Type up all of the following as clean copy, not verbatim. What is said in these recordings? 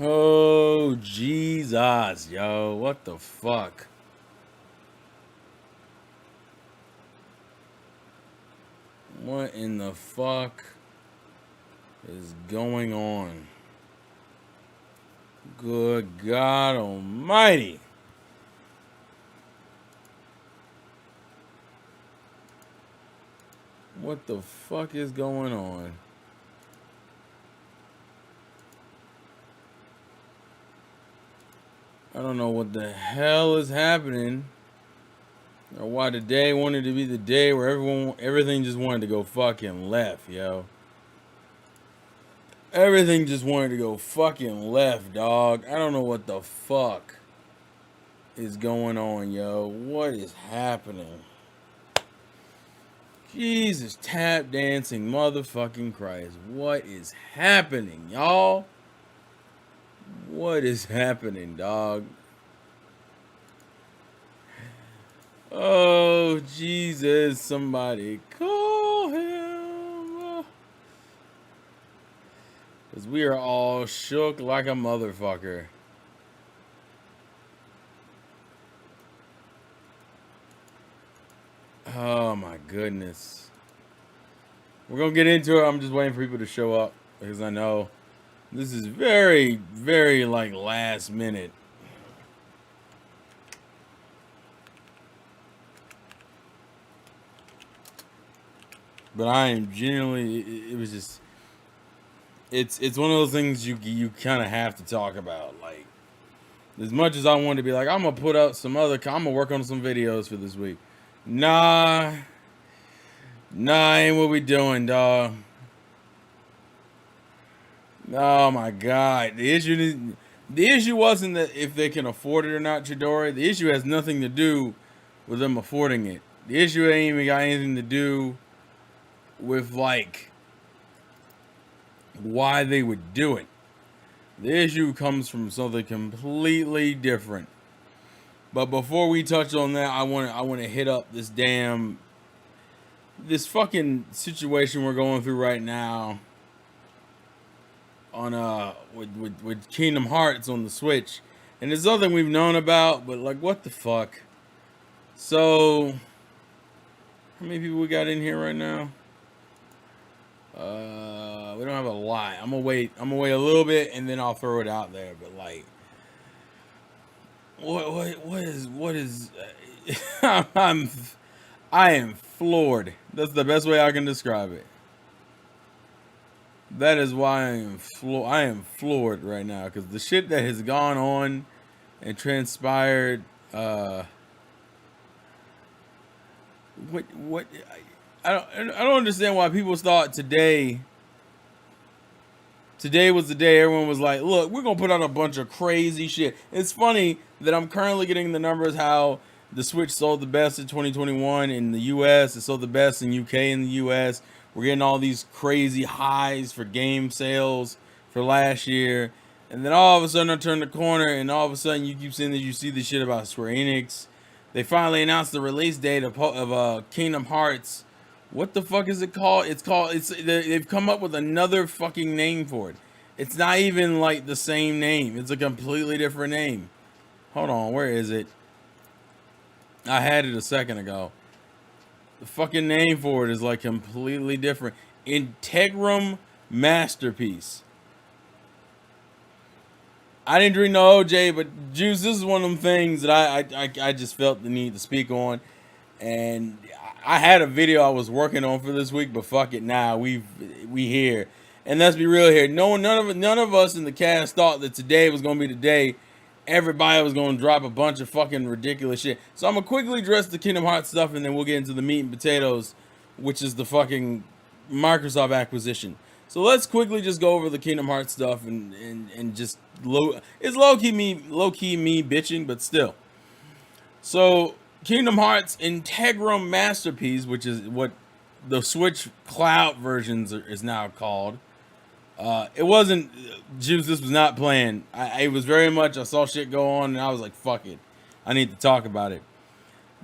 Oh, Jesus, yo. What the fuck? What in the fuck is going on? Good God Almighty. What the fuck is going on? I don't know what the hell is happening, or why today wanted to be the day where everything just wanted to go fucking left, yo. Everything just wanted to go fucking left, dog. I don't know what the fuck is going on, yo. What is happening? Jesus, tap dancing motherfucking Christ. What is happening, y'all? What is happening, dog? Oh, Jesus, somebody call him. Because we are all shook like a motherfucker. Oh, my goodness. We're going to get into it. I'm just waiting for people to show up because I know this is very, very, like, last minute. But I am genuinely, it was just, it's one of those things you kind of have to talk about. Like, as much as I want to be like, I'm going to put up I'm going to work on some videos for this week. Nah, ain't what we doing, dog. Oh my God. The issue wasn't that if they can afford it or not, Chidori. The issue has nothing to do with them affording it. The issue ain't even got anything to do with, like, why they would do it. The issue comes from something completely different. But before we touch on that, I want to hit up this fucking situation we're going through right now on with Kingdom Hearts on the Switch. And it's something we've known about, but like, what the fuck? So how many people we got in here right now? We don't have a lot. I'm gonna wait a little bit and then I'll throw it out there. But like, what is I am floored. That's the best way I can describe it. That is why I am floored right now because the shit that has gone on and transpired. What I don't understand why people thought today was the day everyone was like, look, we're gonna put out a bunch of crazy shit. It's funny that I'm currently getting the numbers how the Switch sold the best in 2021 in the US. It sold the best in UK and the US. We're getting all these crazy highs for game sales for last year. And then all of a sudden I turn the corner and all of a sudden you keep saying that you see this shit about Square Enix. They finally announced the release date of Kingdom Hearts. What the fuck is it called? They've come up with another fucking name for it. It's not even like the same name. It's a completely different name. Hold on, where is it? I had it a second ago. The fucking name for it is like completely different. Integrum Masterpiece. I didn't drink no OJ, but Juice, this is one of them things that I just felt the need to speak on. And I had a video I was working on for this week, but fuck it, now we here. And let's be real here. None of us in the cast thought that today was gonna be the day everybody was gonna drop a bunch of fucking ridiculous shit. So I'm gonna quickly address the Kingdom Hearts stuff, and then we'll get into the meat and potatoes, which is the fucking Microsoft acquisition. So let's quickly just go over the Kingdom Hearts stuff and just it's low key me bitching, but still. So Kingdom Hearts Integrum Masterpiece, which is what the Switch Cloud versions is now called. It wasn't Juice. This was not planned. It was very much I saw shit go on and I was like, fuck it, I need to talk about it.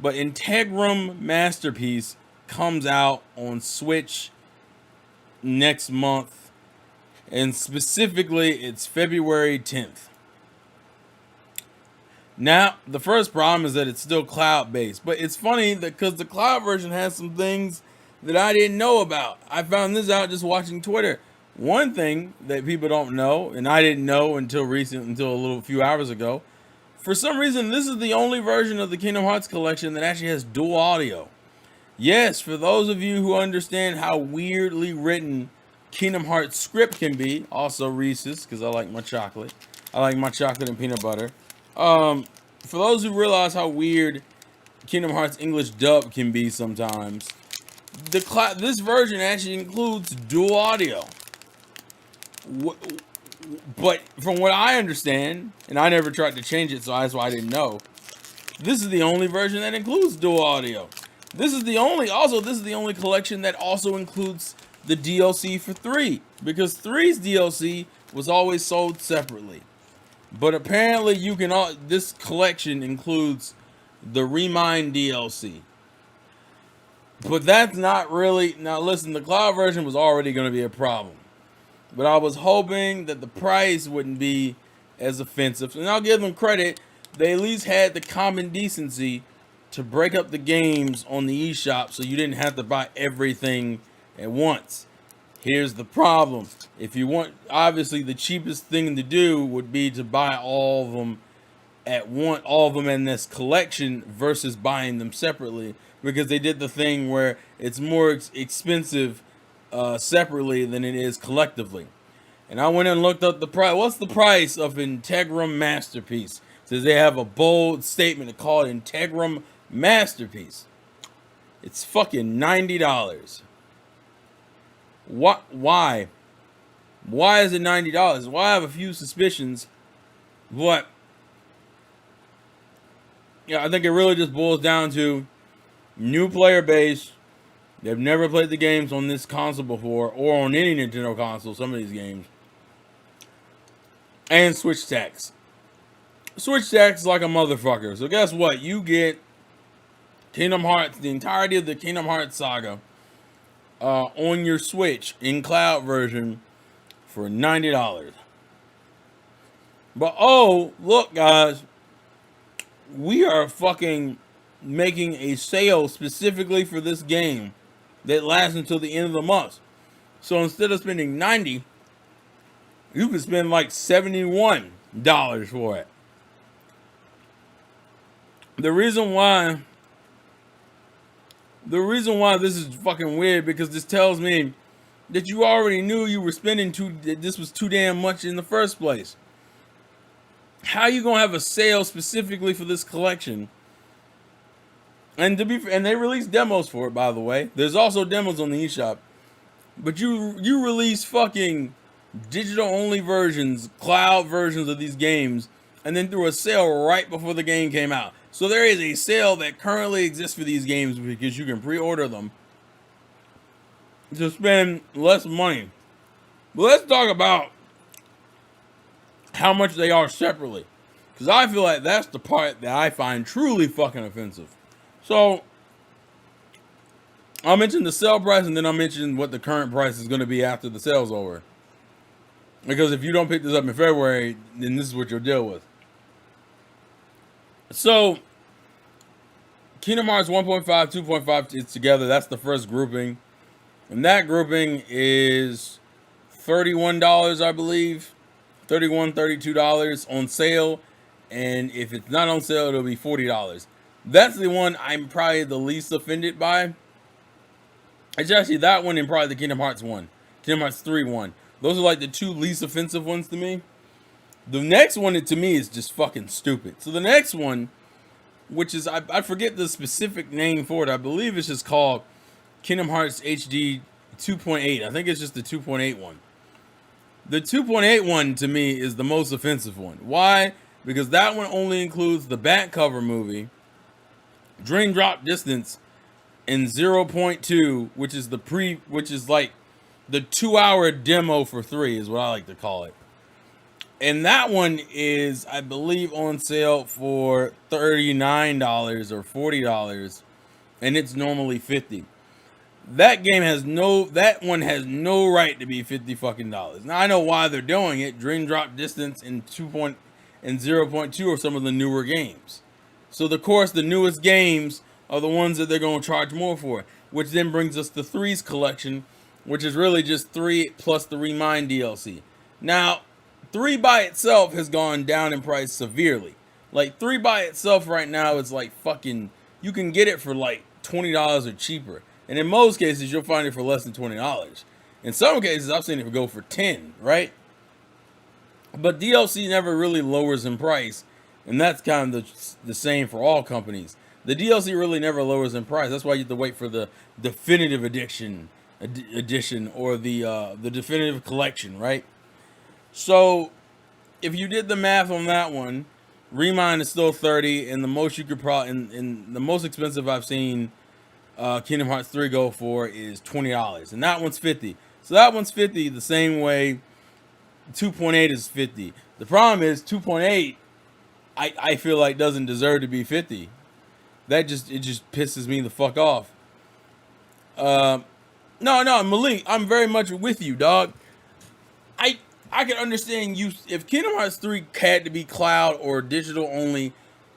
But Integrum Masterpiece comes out on Switch next month. And specifically, it's February 10th. Now, the first problem is that it's still cloud-based. But it's funny that because the cloud version has some things that I didn't know about. I found this out just watching Twitter. One thing that people don't know, and I didn't know until a few hours ago, for some reason, this is the only version of the Kingdom Hearts collection that actually has dual audio. Yes, for those of you who understand how weirdly written Kingdom Hearts script can be, also Reese's, because I like my chocolate. I like my chocolate and peanut butter. For those who realize how weird Kingdom Hearts English dub can be sometimes, this version actually includes dual audio. But from what I understand, and I never tried to change it, so that's why I didn't know, this is the only version that includes dual audio. This is the only collection that also includes the DLC for 3, because 3's DLC was always sold separately. But apparently this collection includes the Remind DLC. But that's not really, now listen, the cloud version was already going to be a problem. But I was hoping that the price wouldn't be as offensive. And I'll give them credit, they at least had the common decency to break up the games on the eShop so you didn't have to buy everything at once. Here's the problem. If you want, obviously the cheapest thing to do would be to buy all of them at once, all of them in this collection versus buying them separately, because they did the thing where it's more expensive separately than it is collectively. And I went and looked up the price. What's the price of Integrum Masterpiece? It says they have a bold statement to call it Integrum Masterpiece. It's fucking $90. What? Why? Why is it $90? Well, I have a few suspicions, but yeah, I think it really just boils down to new player base. They've never played the games on this console before, or on any Nintendo console, some of these games. And Switch tax. Switch tax is like a motherfucker. So guess what? You get Kingdom Hearts, the entirety of the Kingdom Hearts saga, on your Switch in cloud version for $90. But oh, look guys, we are fucking making a sale specifically for this game that lasts until the end of the month. So instead of spending $90, you could spend like $71 for it. The reason why this is fucking weird, because this tells me that you already knew you were spending this was too damn much in the first place. How you gonna have a sale specifically for this collection? And they release demos for it, by the way. There's also demos on the eShop. But you release fucking digital only versions, cloud versions of these games, and then threw a sale right before the game came out. So there is a sale that currently exists for these games because you can pre-order them to spend less money. But let's talk about how much they are separately, because I feel like that's the part that I find truly fucking offensive. So I'll mention the sale price, and then I'll mention what the current price is going to be after the sale's over. Because if you don't pick this up in February, then this is what you'll deal with. So Kingdom Hearts 1.5, 2.5 is together. That's the first grouping. And that grouping is $31, I believe. $31, $32 on sale. And if it's not on sale, it'll be $40. That's the one I'm probably the least offended by. It's actually that one and probably the Kingdom Hearts one. Kingdom Hearts 3 one. Those are like the two least offensive ones to me. The next one to me is just fucking stupid. So the next one, which is, I forget the specific name for it. I believe it's just called Kingdom Hearts HD 2.8. I think it's just the 2.8 one. The 2.8 one to me is the most offensive one. Why? Because that one only includes the back cover movie, Dream Drop Distance, and 0.2, which is like the 2-hour demo for 3 is what I like to call it. And that one is, I believe, on sale for $39 or $40, and it's normally $50. That game has no, that one has no right to be $50 fucking dollars. Now I know why they're doing it. Dream Drop Distance and 0.2 are some of the newer games. So of course the newest games are the ones that they're going to charge more for, which then brings us to Three's collection, which is really just 3 plus the Remind DLC. Now, 3 by itself has gone down in price severely. Like 3 by itself right now is like fucking, you can get it for like $20 or cheaper. And in most cases, you'll find it for less than $20. In some cases, I've seen it go for 10, right? But DLC never really lowers in price, and that's kind of the same for all companies. The DLC really never lowers in price. That's why you have to wait for the definitive edition or the definitive collection, right? So if you did the math on that one, Remind is still 30, and the most you could probably, in the most expensive I've seen Kingdom Hearts 3 go for is $20, and that one's 50. So that one's 50 the same way 2.8 is 50. The problem is 2.8, I feel like doesn't deserve to be 50. It just pisses me the fuck off. No, Malik, I'm very much with you, dog. I can understand you if Kingdom Hearts 3 had to be cloud or digital only,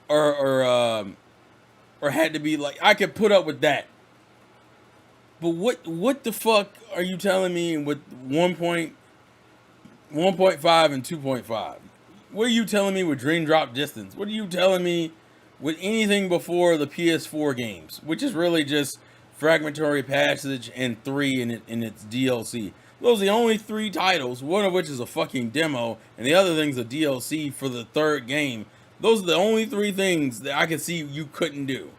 or had to be like, I could put up with that. But what the fuck are you telling me with 1.5 and 2.5? What are you telling me with Dream Drop Distance? What are you telling me with anything before the PS4 games, which is really just Fragmentary Passage and 3 in its DLC? Those are the only 3 titles, one of which is a fucking demo, and the other thing's a DLC for the 3rd game. Those are the only 3 things that I can see you couldn't do.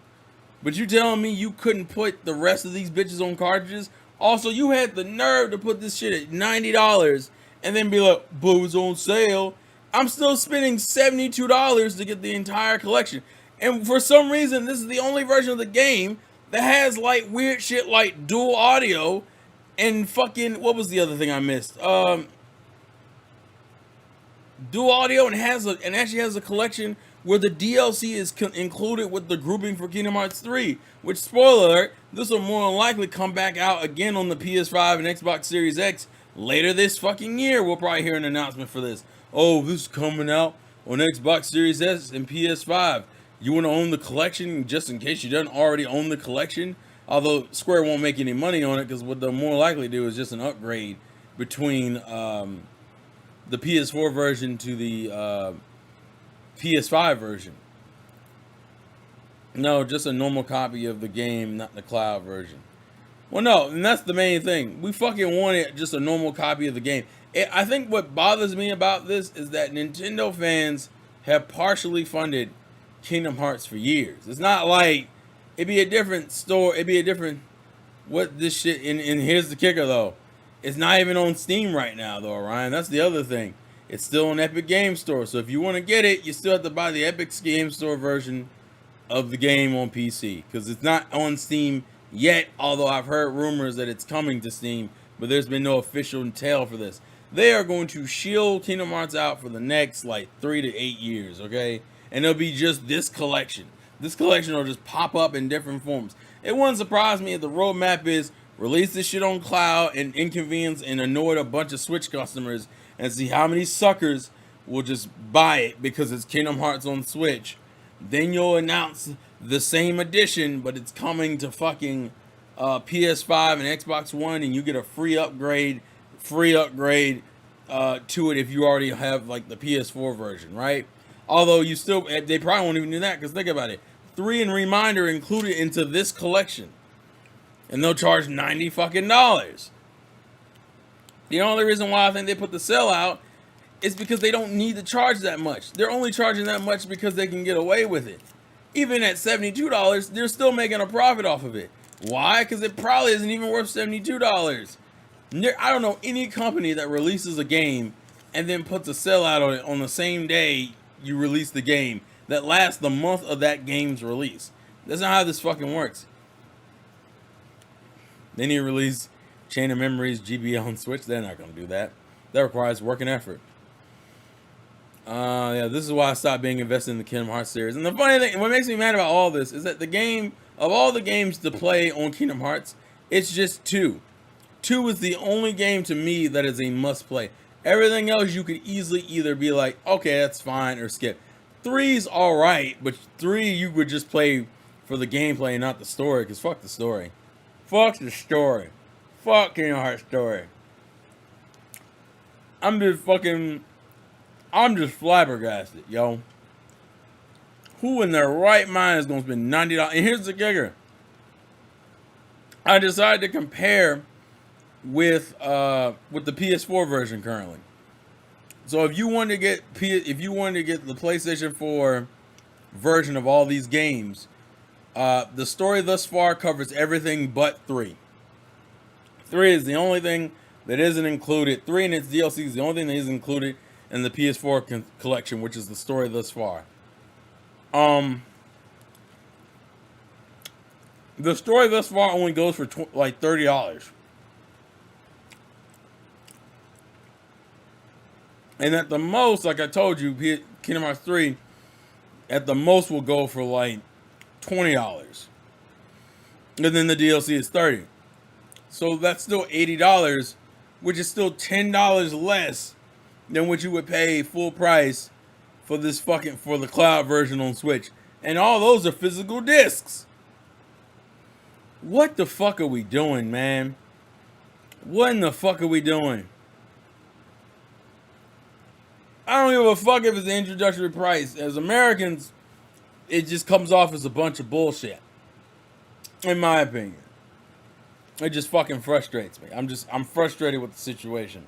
But you telling me you couldn't put the rest of these bitches on cartridges? Also, you had the nerve to put this shit at $90 and then be like, but it was on sale. I'm still spending $72 to get the entire collection. And for some reason, this is the only version of the game that has like weird shit like dual audio and fucking, what was the other thing I missed? Dual audio, and actually has a collection where the DLC is included with the grouping for Kingdom Hearts 3, which, spoiler alert, this will more than likely come back out again on the PS5 and Xbox Series X later this fucking year. We'll probably hear an announcement for this. Oh, this is coming out on Xbox Series S and PS5. You want to own the collection just in case you don't already own the collection? Although Square won't make any money on it, because what they'll more likely do is just an upgrade between the PS4 version to the PS5 version. No, just a normal copy of the game, not the cloud version. Well, no, and that's the main thing. We fucking wanted just a normal copy of the game. I think what bothers me about this is that Nintendo fans have partially funded Kingdom Hearts for years. It's not like it'd be a different store. It'd be a different what this shit. And here's the kicker though. It's not even on Steam right now though, Ryan. That's the other thing. It's still on Epic Game Store. So if you want to get it, you still have to buy the Epic Game Store version of the game on PC, because it's not on Steam yet, although I've heard rumors that it's coming to Steam, but there's been no official tell for this. They are going to shield Kingdom Hearts out for the next like 3 to 8 years, okay? And it'll be just this collection. This collection will just pop up in different forms. It wouldn't surprise me if the roadmap is release this shit on cloud and inconvenience and annoy a bunch of Switch customers and see how many suckers will just buy it because it's Kingdom Hearts on Switch. Then you'll announce the same edition, but it's coming to fucking PS5 and Xbox One, and you get a free upgrade to it if you already have like the PS4 version, right? Although you still, they probably won't even do that, because think about it. 3 and Reminder included into this collection, and they'll charge $90 fucking dollars. The only reason why I think they put the sale out is because they don't need to charge that much. They're only charging that much because they can get away with it. Even at $72, they're still making a profit off of it. Why? Because it probably isn't even worth $72. I don't know any company that releases a game and then puts a sale out on it on the same day you release the game that lasts the month of that game's release. That's not how this fucking works. Then you release Chain of Memories GBL on Switch. They're not going to do that. That requires work and effort. Yeah, this is why I stopped being invested in the Kingdom Hearts series. And the funny thing, what makes me mad about all this is that the game, of all the games to play on Kingdom Hearts, It's just 2. 2 is the only game to me that is a must play. Everything else you could easily either be like, okay, that's fine, or skip. 3's alright, but 3 you would just play for the gameplay and not the story, because fuck the story. Fuck the story. Fuck Kingdom Hearts story. I'm just flabbergasted, yo. Who in their right mind is gonna spend $90? And here's the kicker. I decided to compare with the PS4 version currently. So if you wanted to get the PlayStation 4 version of all these games, the story thus far covers everything but 3. 3 is the only thing that isn't included. 3 and its DLC is the only thing that isn't included in the PS4 collection, which is the story thus far. The story thus far only goes for like $30. And at the most, like I told you, Kingdom Hearts 3, at the most will go for like $20. And then the DLC is $30. So that's still $80, which is still $10 less than what you would pay full price for for the cloud version on Switch. And all those are physical discs. What the fuck are we doing, man? What in the fuck are we doing? I don't give a fuck if it's an introductory price. As Americans, it just comes off as a bunch of bullshit. In my opinion. It just fucking frustrates me. I'm frustrated with the situation.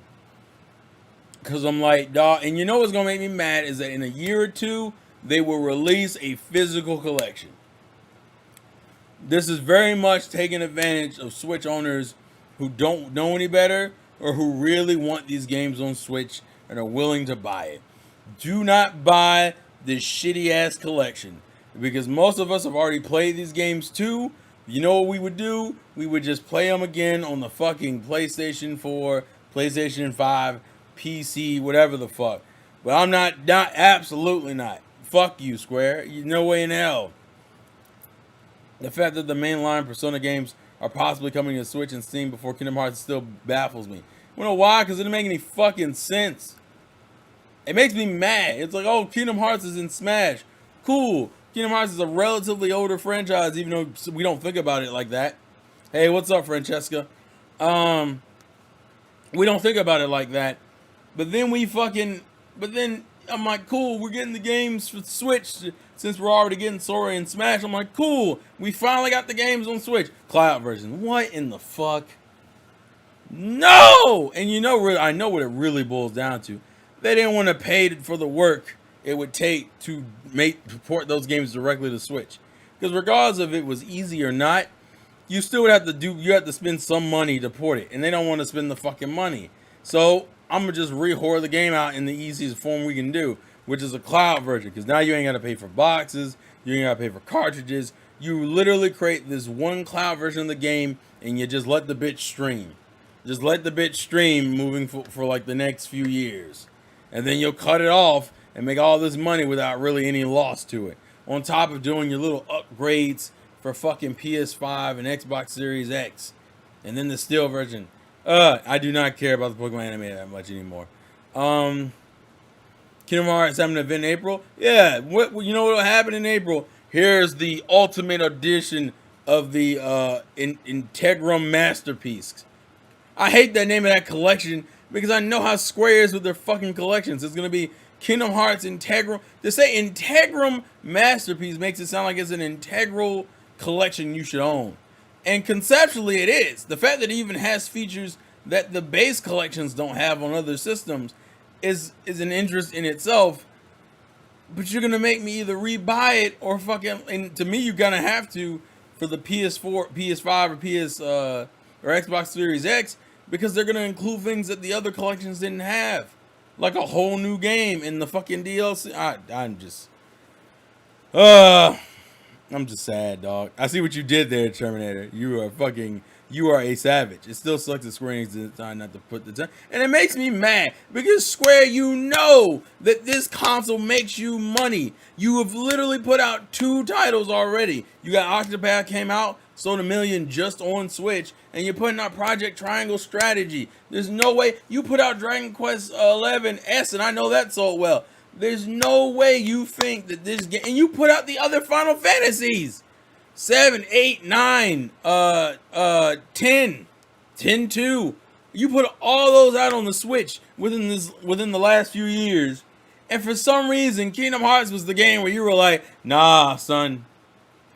Because I'm like, dog, and you know what's going to make me mad is that in a year or two, they will release a physical collection. This is very much taking advantage of Switch owners who don't know any better or who really want these games on Switch and are willing to buy it. Do not buy this shitty ass collection, because most of us have already played these games too. You know what we would do? We would just play them again on the fucking PlayStation 4, PlayStation 5, PC, whatever the fuck. But I'm not, absolutely not. Fuck you, Square. No way in hell. The fact that the mainline Persona games are possibly coming to Switch and Steam before Kingdom Hearts still baffles me. You know why? Because it doesn't make any fucking sense. It makes me mad. It's like, oh, Kingdom Hearts is in Smash. Cool. Kingdom Hearts is a relatively older franchise, even though we don't think about it like that. Hey, what's up, Francesca? We don't think about it like that. But then I'm like, cool, we're getting the games for Switch since we're already getting Sora and Smash. I'm like, cool, we finally got the games on Switch. Cloud version. What in the fuck? No! And you know, I know what it really boils down to. They didn't want to pay for the work it would take to port those games directly to Switch. Because regardless of if it was easy or not, you still would have to spend some money to port it. And they don't want to spend the fucking money. So I'm going to just re-whore the game out in the easiest form we can do, which is a cloud version. Because now you ain't got to pay for boxes. You ain't got to pay for cartridges. You literally create this one cloud version of the game and you just let the bitch stream. Just let the bitch stream moving for like the next few years. And then you'll cut it off and make all this money without really any loss to it. On top of doing your little upgrades for fucking PS5 and Xbox Series X. And then the Steel version. I do not care about the Pokemon anime that much anymore. Kingdom Hearts having an event in April? Yeah, you know what will happen in April? Here's the ultimate edition of the Integrum Masterpiece. I hate that name of that collection because I know how Square is with their fucking collections. It's going to be Kingdom Hearts Integrum. To say Integrum Masterpiece makes it sound like it's an integral collection you should own. And conceptually it is. The fact that it even has features that the base collections don't have on other systems is an interest in itself. But you're going to make me either rebuy it or fucking... And to me, you're going to have to for the PS4, PS5, or or Xbox Series X, because they're going to include things that the other collections didn't have. Like a whole new game in the fucking DLC. I'm just sad, dog. I see what you did there, Terminator. You are fucking you are a savage. It still sucks that Square Enix decided not to put the time, and it makes me mad because Square, you know that this console makes you money. You have literally put out 2 titles already. You got Octopath came out, sold 1 million just on Switch, and you're putting out Project Triangle Strategy. There's no way you put out Dragon Quest 11 S, and I know that sold well. There's no way you think that this game, and you put out the other Final Fantasies. 7, 8, 9, 10, 10 2. You put all those out on the Switch within the last few years, and for some reason, Kingdom Hearts was the game where you were like, nah, son,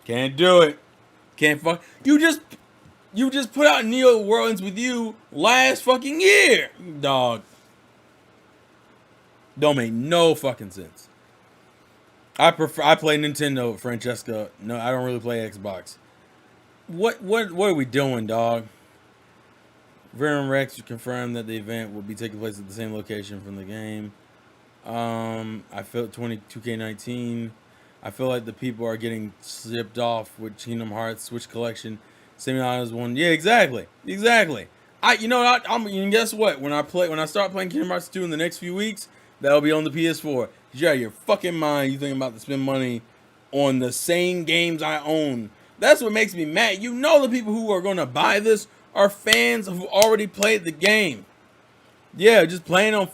can't do it, can't fuck. You just put out Neo Worlds with you last fucking year, dog. Don't make no fucking sense. I play Nintendo, Francesca. No, I don't really play Xbox. What are we doing, dog? Verum Rex confirmed that the event will be taking place at the same location from the game. I felt 2K19. I feel like the people are getting shipped off with Kingdom Hearts Switch Collection. Semi-honest one. Yeah, exactly. And guess what? When I start playing Kingdom Hearts 2 in the next few weeks, that'll be on the PS4. You're out of your fucking mind. You thinking about to spend money on the same games I own. That's what makes me mad. You know the people who are going to buy this are fans who already played the game. Yeah, just playing on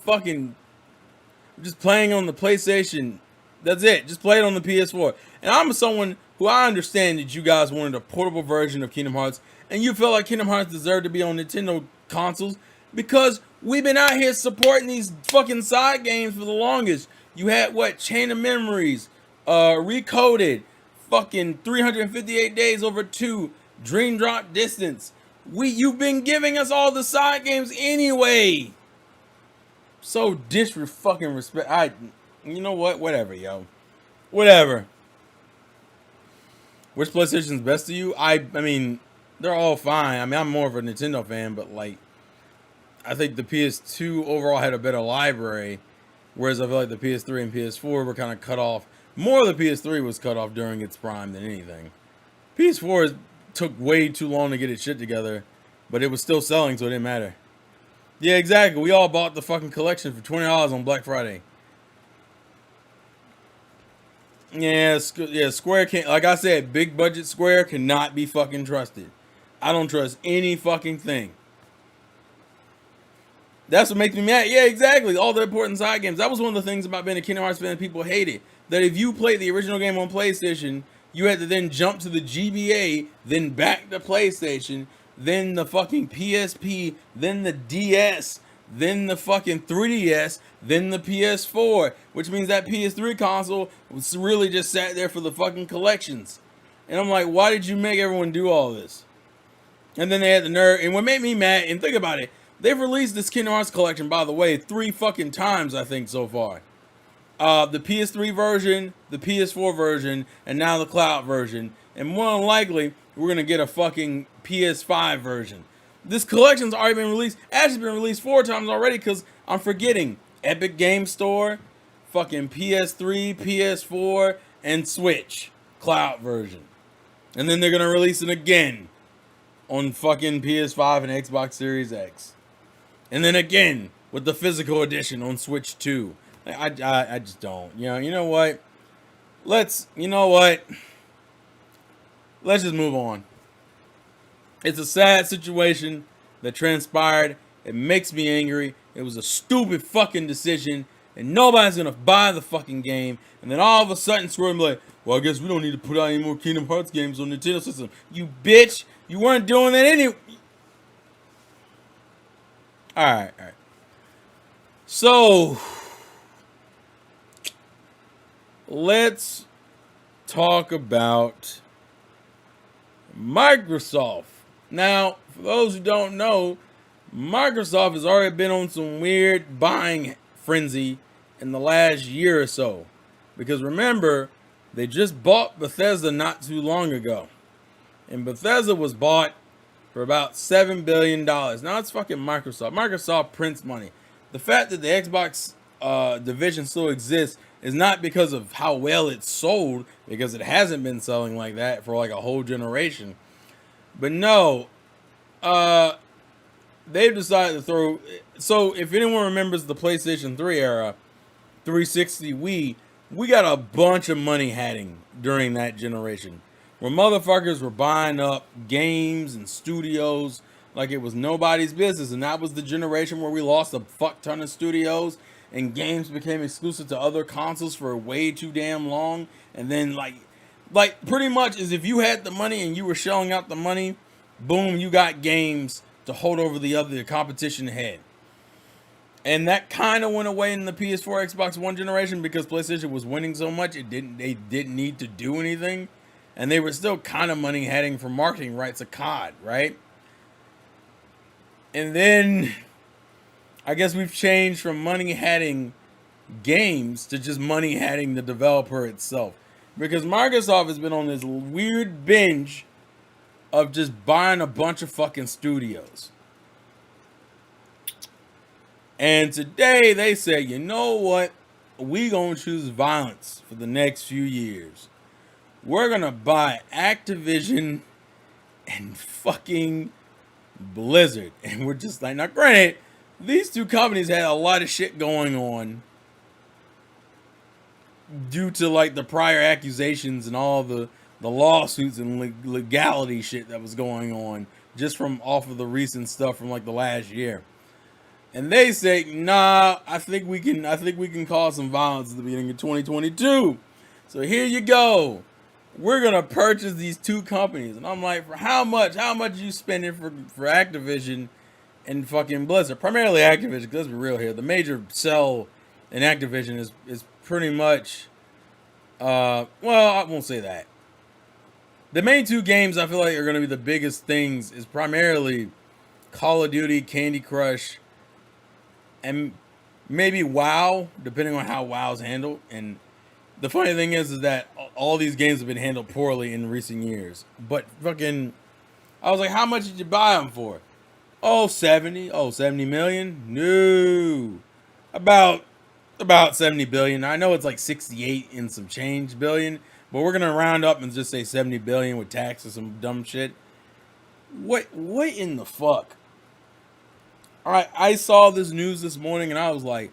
the PlayStation. That's it. Just play it on the PS4. And I'm someone who I understand that you guys wanted a portable version of Kingdom Hearts, and you felt like Kingdom Hearts deserved to be on Nintendo consoles because we've been out here supporting these fucking side games for the longest. You had Chain of Memories, Recoded, fucking 358 Days Over 2, Dream Drop Distance. You've been giving us all the side games anyway. So fucking respect. You know what? Whatever, yo. Whatever. Which PlayStation's best to you? I mean, they're all fine. I mean, I'm more of a Nintendo fan, but like, I think the PS2 overall had a better library, whereas I feel like the PS3 and PS4 were kind of cut off. More of the PS3 was cut off during its prime than anything. PS4 took way too long to get its shit together, but it was still selling, so it didn't matter. Yeah, exactly. We all bought the fucking collection for $20 on Black Friday. Yeah, Square can't, like I said, big budget Square cannot be fucking trusted. I don't trust any fucking thing. That's what makes me mad. Yeah, exactly. All the important side games. That was one of the things about being a Kingdom Hearts fan that people hated. That if you played the original game on PlayStation, you had to then jump to the GBA, then back to PlayStation, then the fucking PSP, then the DS, then the fucking 3DS, then the PS4, which means that PS3 console was really just sat there for the fucking collections. And I'm like, why did you make everyone do all this? And then they had the nerve. And what made me mad, and think about it, they've released this Kingdom Hearts collection, by the way, 3 fucking times, I think, so far. The PS3 version, the PS4 version, and now the cloud version. And more than likely, we're going to get a fucking PS5 version. This collection's already been released. Actually been released 4 times already because I'm forgetting. Epic Game Store, fucking PS3, PS4, and Switch cloud version. And then they're going to release it again on fucking PS5 and Xbox Series X. And then again with the physical edition on Switch 2. I just don't. You know what? Let's just move on. It's a sad situation that transpired. It makes me angry. It was a stupid fucking decision, and nobody's gonna buy the fucking game. And then all of a sudden, Square will be like, well, I guess we don't need to put out any more Kingdom Hearts games on Nintendo system. You bitch! You weren't doing that anyway. Alright. So, let's talk about Microsoft. Now, for those who don't know, Microsoft has already been on some weird buying frenzy in the last year or so. Because remember, they just bought Bethesda not too long ago. And Bethesda was bought for about $7 billion. Now it's fucking Microsoft. Microsoft prints money. The fact that the Xbox division still exists is not because of how well it's sold, because it hasn't been selling like that for like a whole generation. But no, Uh, they've decided to throw. So if anyone remembers the PlayStation 3 era, 360 Wii, we got a bunch of money hatting during that generation, where motherfuckers were buying up games and studios like it was nobody's business, and that was the generation where we lost a fuck ton of studios and games became exclusive to other consoles for way too damn long, and then like pretty much as if you had the money and you were shelling out the money, boom, you got games to hold over the competition ahead. And that kind of went away in the PS4, Xbox One generation because PlayStation was winning so much they didn't need to do anything, and they were still kind of money heading for marketing rights of COD, right? And then I guess we've changed from money heading games to just money heading the developer itself, because Microsoft has been on this weird binge of just buying a bunch of fucking studios. And today they say, you know what? We gonna choose violence for the next few years. We're gonna buy Activision and fucking Blizzard. And we're just like, now granted, these two companies had a lot of shit going on due to like the prior accusations and all the lawsuits and legality shit that was going on just from off of the recent stuff from like the last year. And they say, nah, I think we can cause some violence at the beginning of 2022. So here you go. We're gonna purchase these two companies. And I'm like, for how much? How much are you spending for Activision and fucking Blizzard? Primarily Activision, because let's be real here. The major sell in Activision is pretty much well, I won't say that. The main two games I feel like are gonna be the biggest things is primarily Call of Duty, Candy Crush, and maybe WoW, depending on how WoW's handled. And the funny thing is that all these games have been handled poorly in recent years. But fucking, I was like, how much did you buy them for? Oh, 70. Oh, 70 million? No. About 70 billion. I know it's like 68 and some change billion, but we're gonna round up and just say 70 billion with taxes, some dumb shit. What in the fuck? All right, I saw this news this morning and I was like,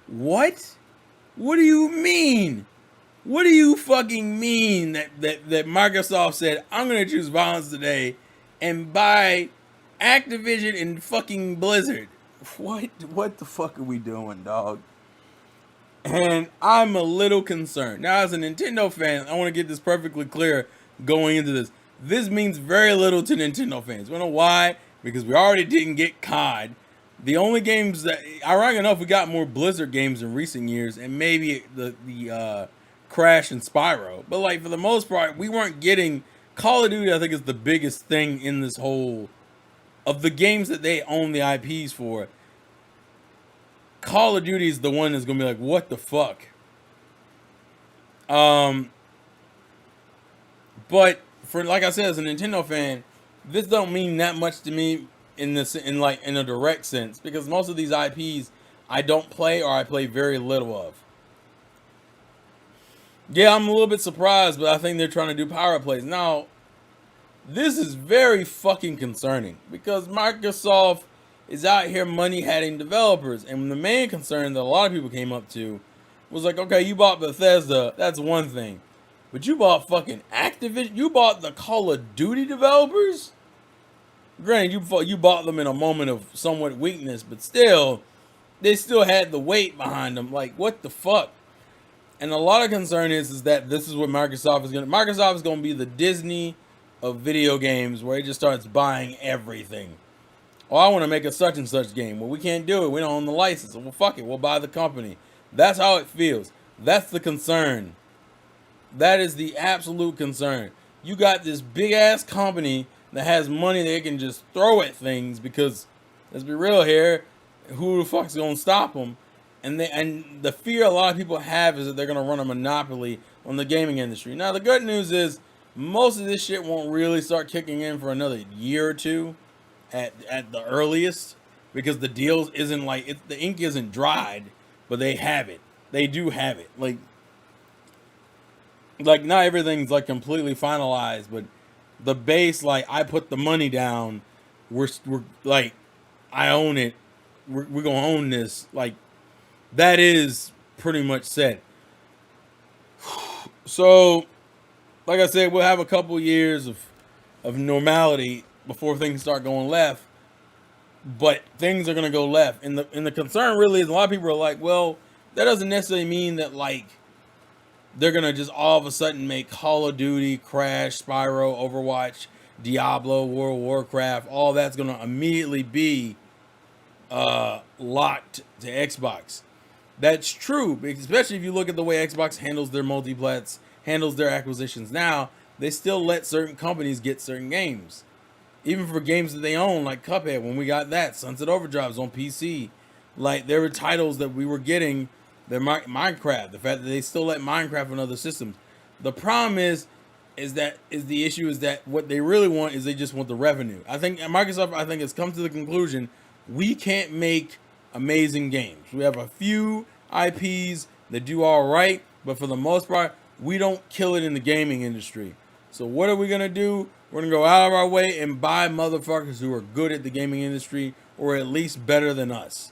what? What do you mean? What do you fucking mean that Microsoft said, I'm going to choose violence today and buy Activision and fucking Blizzard? What the fuck are we doing, dog? And I'm a little concerned. Now, as a Nintendo fan, I want to get this perfectly clear going into this. This means very little to Nintendo fans. You know why? Because we already didn't get COD. The only games that, ironic enough, we got more Blizzard games in recent years, and maybe the Crash and Spyro. But like for the most part, we weren't getting Call of Duty. I think is the biggest thing in this whole of the games that they own the IPs for. Call of Duty is the one that's gonna be like, what the fuck? But for like I said, as a Nintendo fan, this don't mean that much to me in a direct sense, because most of these IPs I don't play or I play very little of. Yeah, I'm a little bit surprised, but I think they're trying to do power plays. Now, this is very fucking concerning because Microsoft is out here money hatting developers, and the main concern that a lot of people came up to was like, okay, you bought Bethesda, that's one thing. But you bought fucking Activision? You bought the Call of Duty developers? Granted, you bought them in a moment of somewhat weakness, but still, they still had the weight behind them. Like, what the fuck? And a lot of concern is that this is what Microsoft is going to... Microsoft is going to be the Disney of video games, where it just starts buying everything. Oh, I want to make a such and such game. Well, we can't do it. We don't own the license. Well, fuck it. We'll buy the company. That's how it feels. That's the concern. That is the absolute concern. You got this big ass company that has money they can just throw at things because, let's be real here, who the fuck's gonna stop them? And the fear a lot of people have is that they're gonna run a monopoly on the gaming industry. Now the good news is most of this shit won't really start kicking in for another year or two, at the earliest, because the deals isn't like the ink isn't dried, but they have it. They do have it. Like not everything's like completely finalized, but the base, like I put the money down we're like, I own it. We're gonna own this. Like, that is pretty much set. So, like I said, we'll have a couple years of normality before things start going left. But things are gonna go left, and the concern really is a lot of people are like, well, that doesn't necessarily mean that like they're gonna just all of a sudden make Call of Duty, Crash, Spyro, Overwatch, Diablo, World of Warcraft, all that's gonna immediately be locked to Xbox. That's true, especially if you look at the way Xbox handles their multiplats, handles their acquisitions now. They still let certain companies get certain games, even for games that they own, like Cuphead. When we got that, Sunset Overdrive's on PC. Like, there were titles that we were getting. The Minecraft, the fact that they still let Minecraft on other systems. The problem is the issue is that what they really want is they just want the revenue. I think Microsoft, has come to the conclusion we can't make amazing games. We have a few IPs that do all right, but for the most part, we don't kill it in the gaming industry. So what are we gonna do? We're gonna go out of our way and buy motherfuckers who are good at the gaming industry, or at least better than us.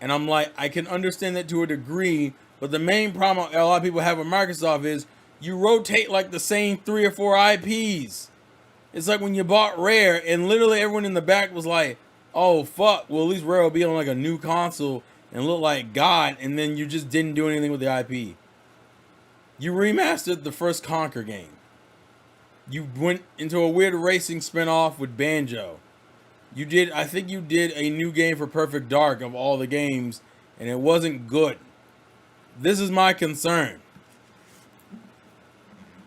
And I'm like, I can understand that to a degree, but the main problem a lot of people have with Microsoft is you rotate like the same 3 or 4 IPs. It's like when you bought Rare and literally everyone in the back was like, oh fuck, well at least Rare will be on like a new console and look like God, and then you just didn't do anything with the IP. You remastered the first Conquer game. You went into a weird racing spinoff with Banjo. I think you did a new game for Perfect Dark of all the games, and it wasn't good. This is my concern.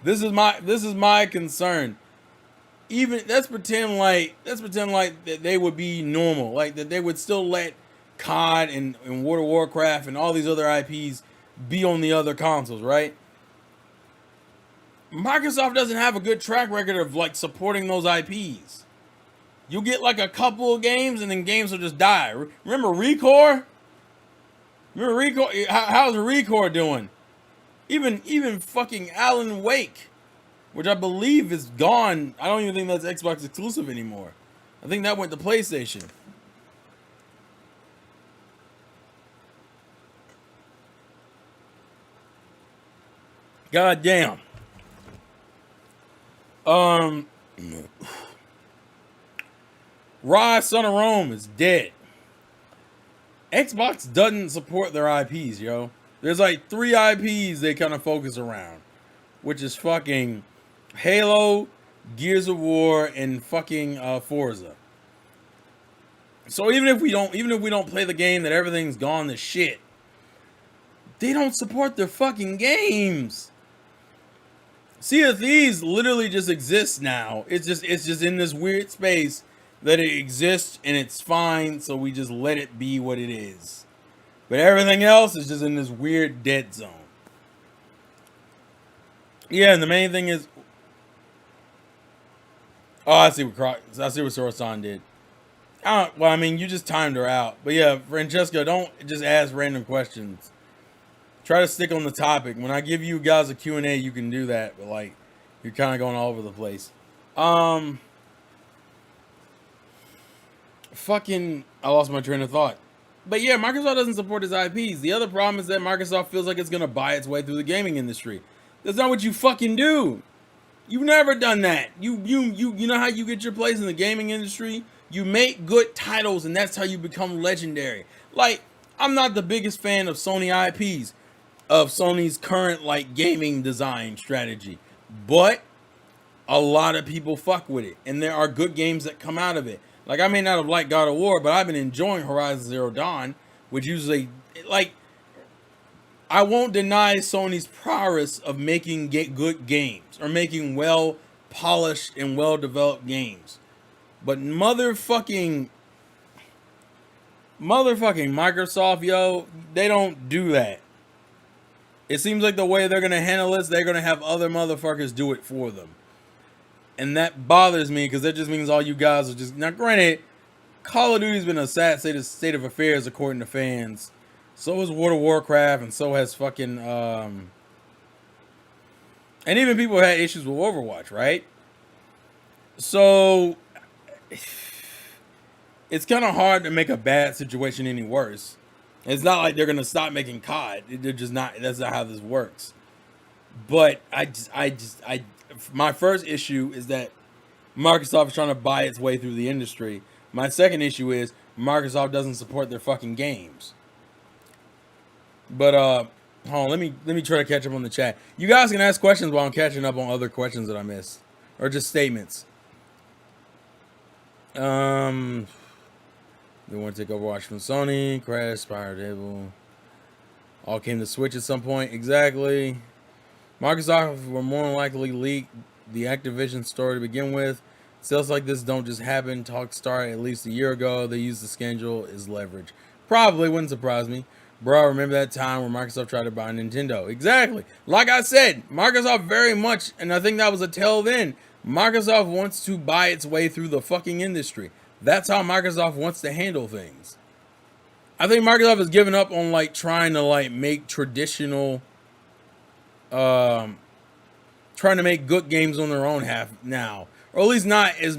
This is my concern. Even let's pretend like that they would be normal, like that they would still let COD and World of Warcraft and all these other IPs be on the other consoles, right? Microsoft doesn't have a good track record of like supporting those IPs. You'll get like a couple of games and then games will just die. Remember Recore? How's Recore doing? Even fucking Alan Wake, which I believe is gone. I don't even think that's Xbox exclusive anymore. I think that went to PlayStation. God damn. Rise Son of Rome is dead. Xbox doesn't support their IPs, yo. There's like 3 IPs they kind of focus around, which is fucking Halo, Gears of War, and fucking Forza. So even if we don't play the game that everything's gone to shit, they don't support their fucking games. Sea of Thieves literally just exists now. It's just in this weird space that it exists and it's fine, so we just let it be what it is. But everything else is just in this weird dead zone. Yeah, and the main thing is, oh, I see what Sorosan did. Well, I mean, you just timed her out. But yeah, Francesca, don't just ask random questions. Try to stick on the topic. When I give you guys a Q&A, you can do that, but like, you're kind of going all over the place. Fucking, I lost my train of thought. But yeah, Microsoft doesn't support its IPs. The other problem is that Microsoft feels like it's gonna buy its way through the gaming industry. That's not what you fucking do. You've never done that. You know how you get your place in the gaming industry? You make good titles, and that's how you become legendary. Like, I'm not the biggest fan of Sony IPs, of Sony's current like gaming design strategy, but a lot of people fuck with it, and there are good games that come out of it. Like, I may not have liked God of War, but I've been enjoying Horizon Zero Dawn, which usually, like, I won't deny Sony's prowess of making good games, or making well-polished and well-developed games. But motherfucking Microsoft, yo, they don't do that. It seems like the way they're going to handle this, they're going to have other motherfuckers do it for them. And that bothers me, because that just means all you guys are just... Now, granted, Call of Duty's been a sad state of affairs according to fans. So has World of Warcraft, and so has fucking... And even people had issues with Overwatch, right? So... it's kind of hard to make a bad situation any worse. It's not like they're gonna stop making COD. They're just not. That's not how this works. But my first issue is that Microsoft is trying to buy its way through the industry. My second issue is Microsoft doesn't support their fucking games. But hold on, let me try to catch up on the chat. You guys can ask questions while I'm catching up on other questions that I missed, or just statements. They want to take Overwatch from Sony. Crash, Spire, Devil. All came to Switch at some point. Exactly. Microsoft will more than likely leak the Activision story to begin with. Sales like this don't just happen. Talk started at least a year ago. They used the scandal as leverage. Probably wouldn't surprise me. Bro, remember that time where Microsoft tried to buy Nintendo? Exactly. Like I said, Microsoft very much, and I think that was a tell then, Microsoft wants to buy its way through the fucking industry. That's how Microsoft wants to handle things. I think Microsoft has given up on like trying to like make traditional trying to make good games on their own half now, or at least not as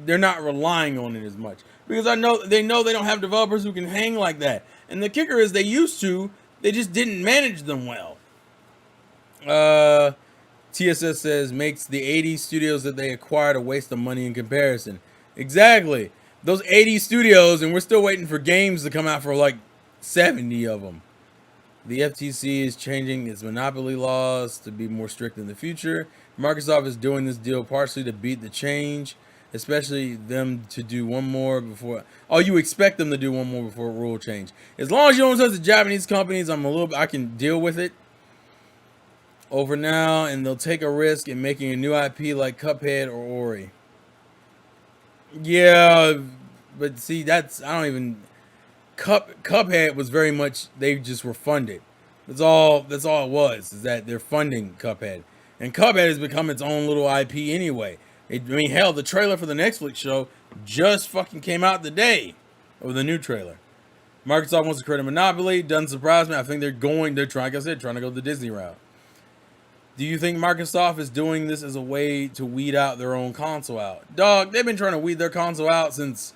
they're not relying on it as much, because they know they don't have developers who can hang like that. And the kicker is they used to, they just didn't manage them well. TSS says makes the 80 studios that they acquired a waste of money in comparison. Exactly, those 80 studios, and we're still waiting for games to come out for like 70 of them. The FTC is changing its monopoly laws to be more strict in the future. Microsoft is doing this deal partially to beat the change, especially them to do one more before. Oh, you expect them to do one more before rule change. As long as you don't touch the Japanese companies, I can deal with it. Over now, and they'll take a risk in making a new IP like Cuphead or Ori. Yeah, but see, I don't even. Cuphead was very much, they just were funded. That's all it was, is that they're funding Cuphead. And Cuphead has become its own little IP anyway. Hell, the trailer for the Netflix show just fucking came out today. Or the new trailer. Microsoft wants to create a monopoly. Doesn't surprise me. I think they're trying, like I said, trying to go the Disney route. Do you think Microsoft is doing this as a way to weed out their own console out? Dog, they've been trying to weed their console out since,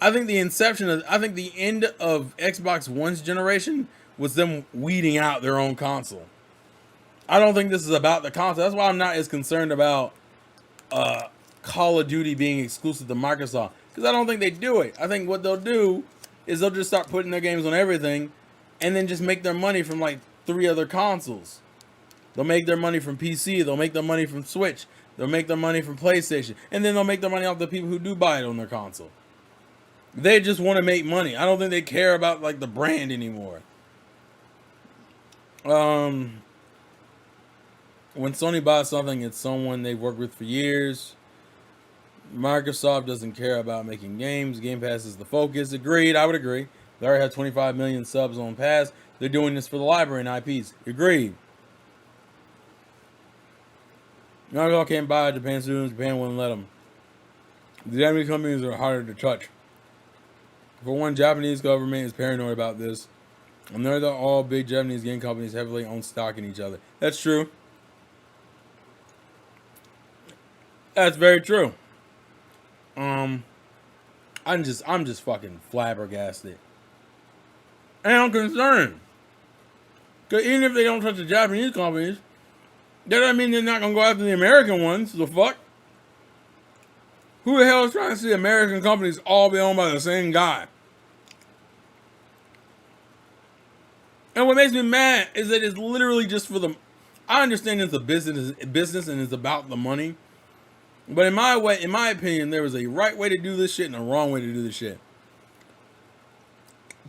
I think the end of Xbox One's generation was them weeding out their own console. I don't think this is about the console. That's why I'm not as concerned about Call of Duty being exclusive to Microsoft, because I don't think they do it. I think what they'll do is they'll just start putting their games on everything, and then just make their money from like 3 other consoles. They'll make their money from PC. They'll make their money from Switch. They'll make their money from PlayStation, and then they'll make their money off the people who do buy it on their console. They just want to make money. I don't think they care about like the brand anymore. When Sony buys something, it's someone they've worked with for years. Microsoft doesn't care about making games. Game Pass is the focus. Agreed. I would agree. They already have 25 million subs on Pass. They're doing this for the library and IPs. Agreed. Microsoft can't buy Japan students. Japan wouldn't let them. The Japanese companies are harder to touch. For one, Japanese government is paranoid about this. And they're all big Japanese game companies heavily own stock in each other. That's true. That's very true. I'm just fucking flabbergasted. And I'm concerned. Because even if they don't touch the Japanese companies, that doesn't mean they're not going to go after the American ones. The fuck? Who the hell is trying to see American companies all be owned by the same guy? And what makes me mad is that it's literally just for the... I understand it's a business and it's about the money. But in my opinion, there is a right way to do this shit and a wrong way to do this shit.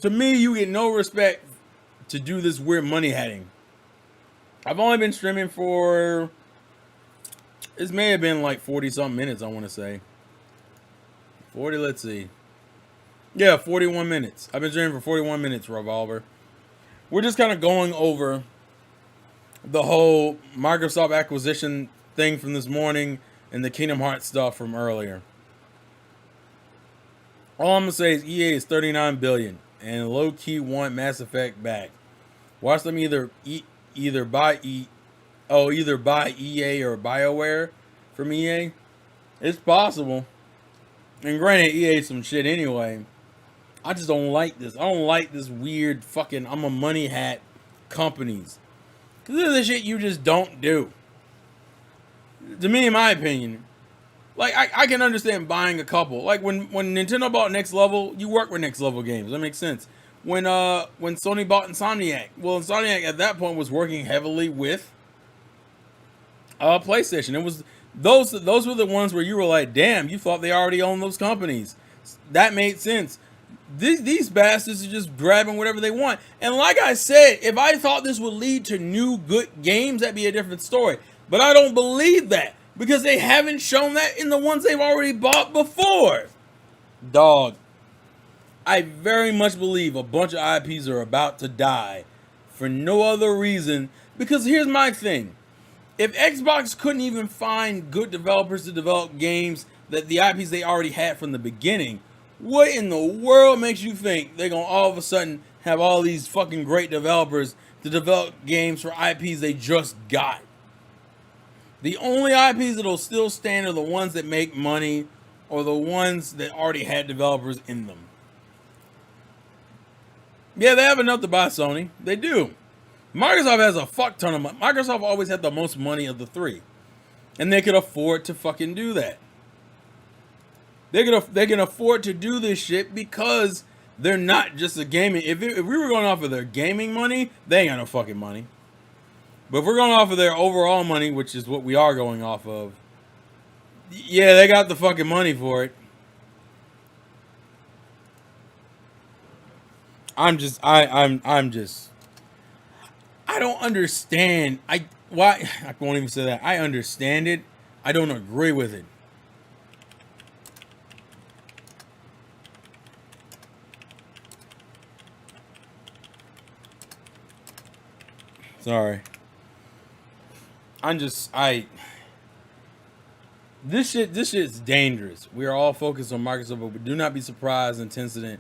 To me, you get no respect to do this weird money hatting. I've only been streaming for... This may have been like 40-something minutes, I want to say. 40, let's see. Yeah, 41 minutes. I've been streaming for 41 minutes, Revolver. We're just kind of going over the whole Microsoft acquisition thing from this morning and the Kingdom Hearts stuff from earlier. All I'm going to say is EA is $39 billion and low-key want Mass Effect back. Watch them either buy EA or BioWare from EA. It's possible. And granted, EA some shit anyway. I just don't like this. I don't like this weird fucking I'm a money hat companies. Because this is the shit you just don't do. To me, in my opinion. Like, I can understand buying a couple. Like, when Nintendo bought Next Level, you work with Next Level games. That makes sense. When Sony bought Insomniac, well, Insomniac at that point was working heavily with PlayStation. It was those were the ones where you were like, damn, you thought they already owned those companies. That made sense. These bastards are just grabbing whatever they want. And like I said, if I thought this would lead to new good games, that'd be a different story. But I don't believe that because they haven't shown that in the ones they've already bought before. Dog, I very much believe a bunch of IPs are about to die for no other reason. Because here's my thing. If Xbox couldn't even find good developers to develop games that the IPs they already had from the beginning, what in the world makes you think they're going to all of a sudden have all these fucking great developers to develop games for IPs they just got? The only IPs that'll still stand are the ones that make money or the ones that already had developers in them. Yeah, they have enough to buy Sony. They do. Microsoft has a fuck ton of money. Microsoft always had the most money of the three. And they could afford to fucking do that. They can afford to do this shit because they're not just a gaming. If we were going off of their gaming money, they ain't got no fucking money. But if we're going off of their overall money, which is what we are going off of, yeah, they got the fucking money for it. I don't understand. I won't even say that. I understand it. I don't agree with it. Sorry. This shit's dangerous. We are all focused on Microsoft, but do not be surprised when Tencent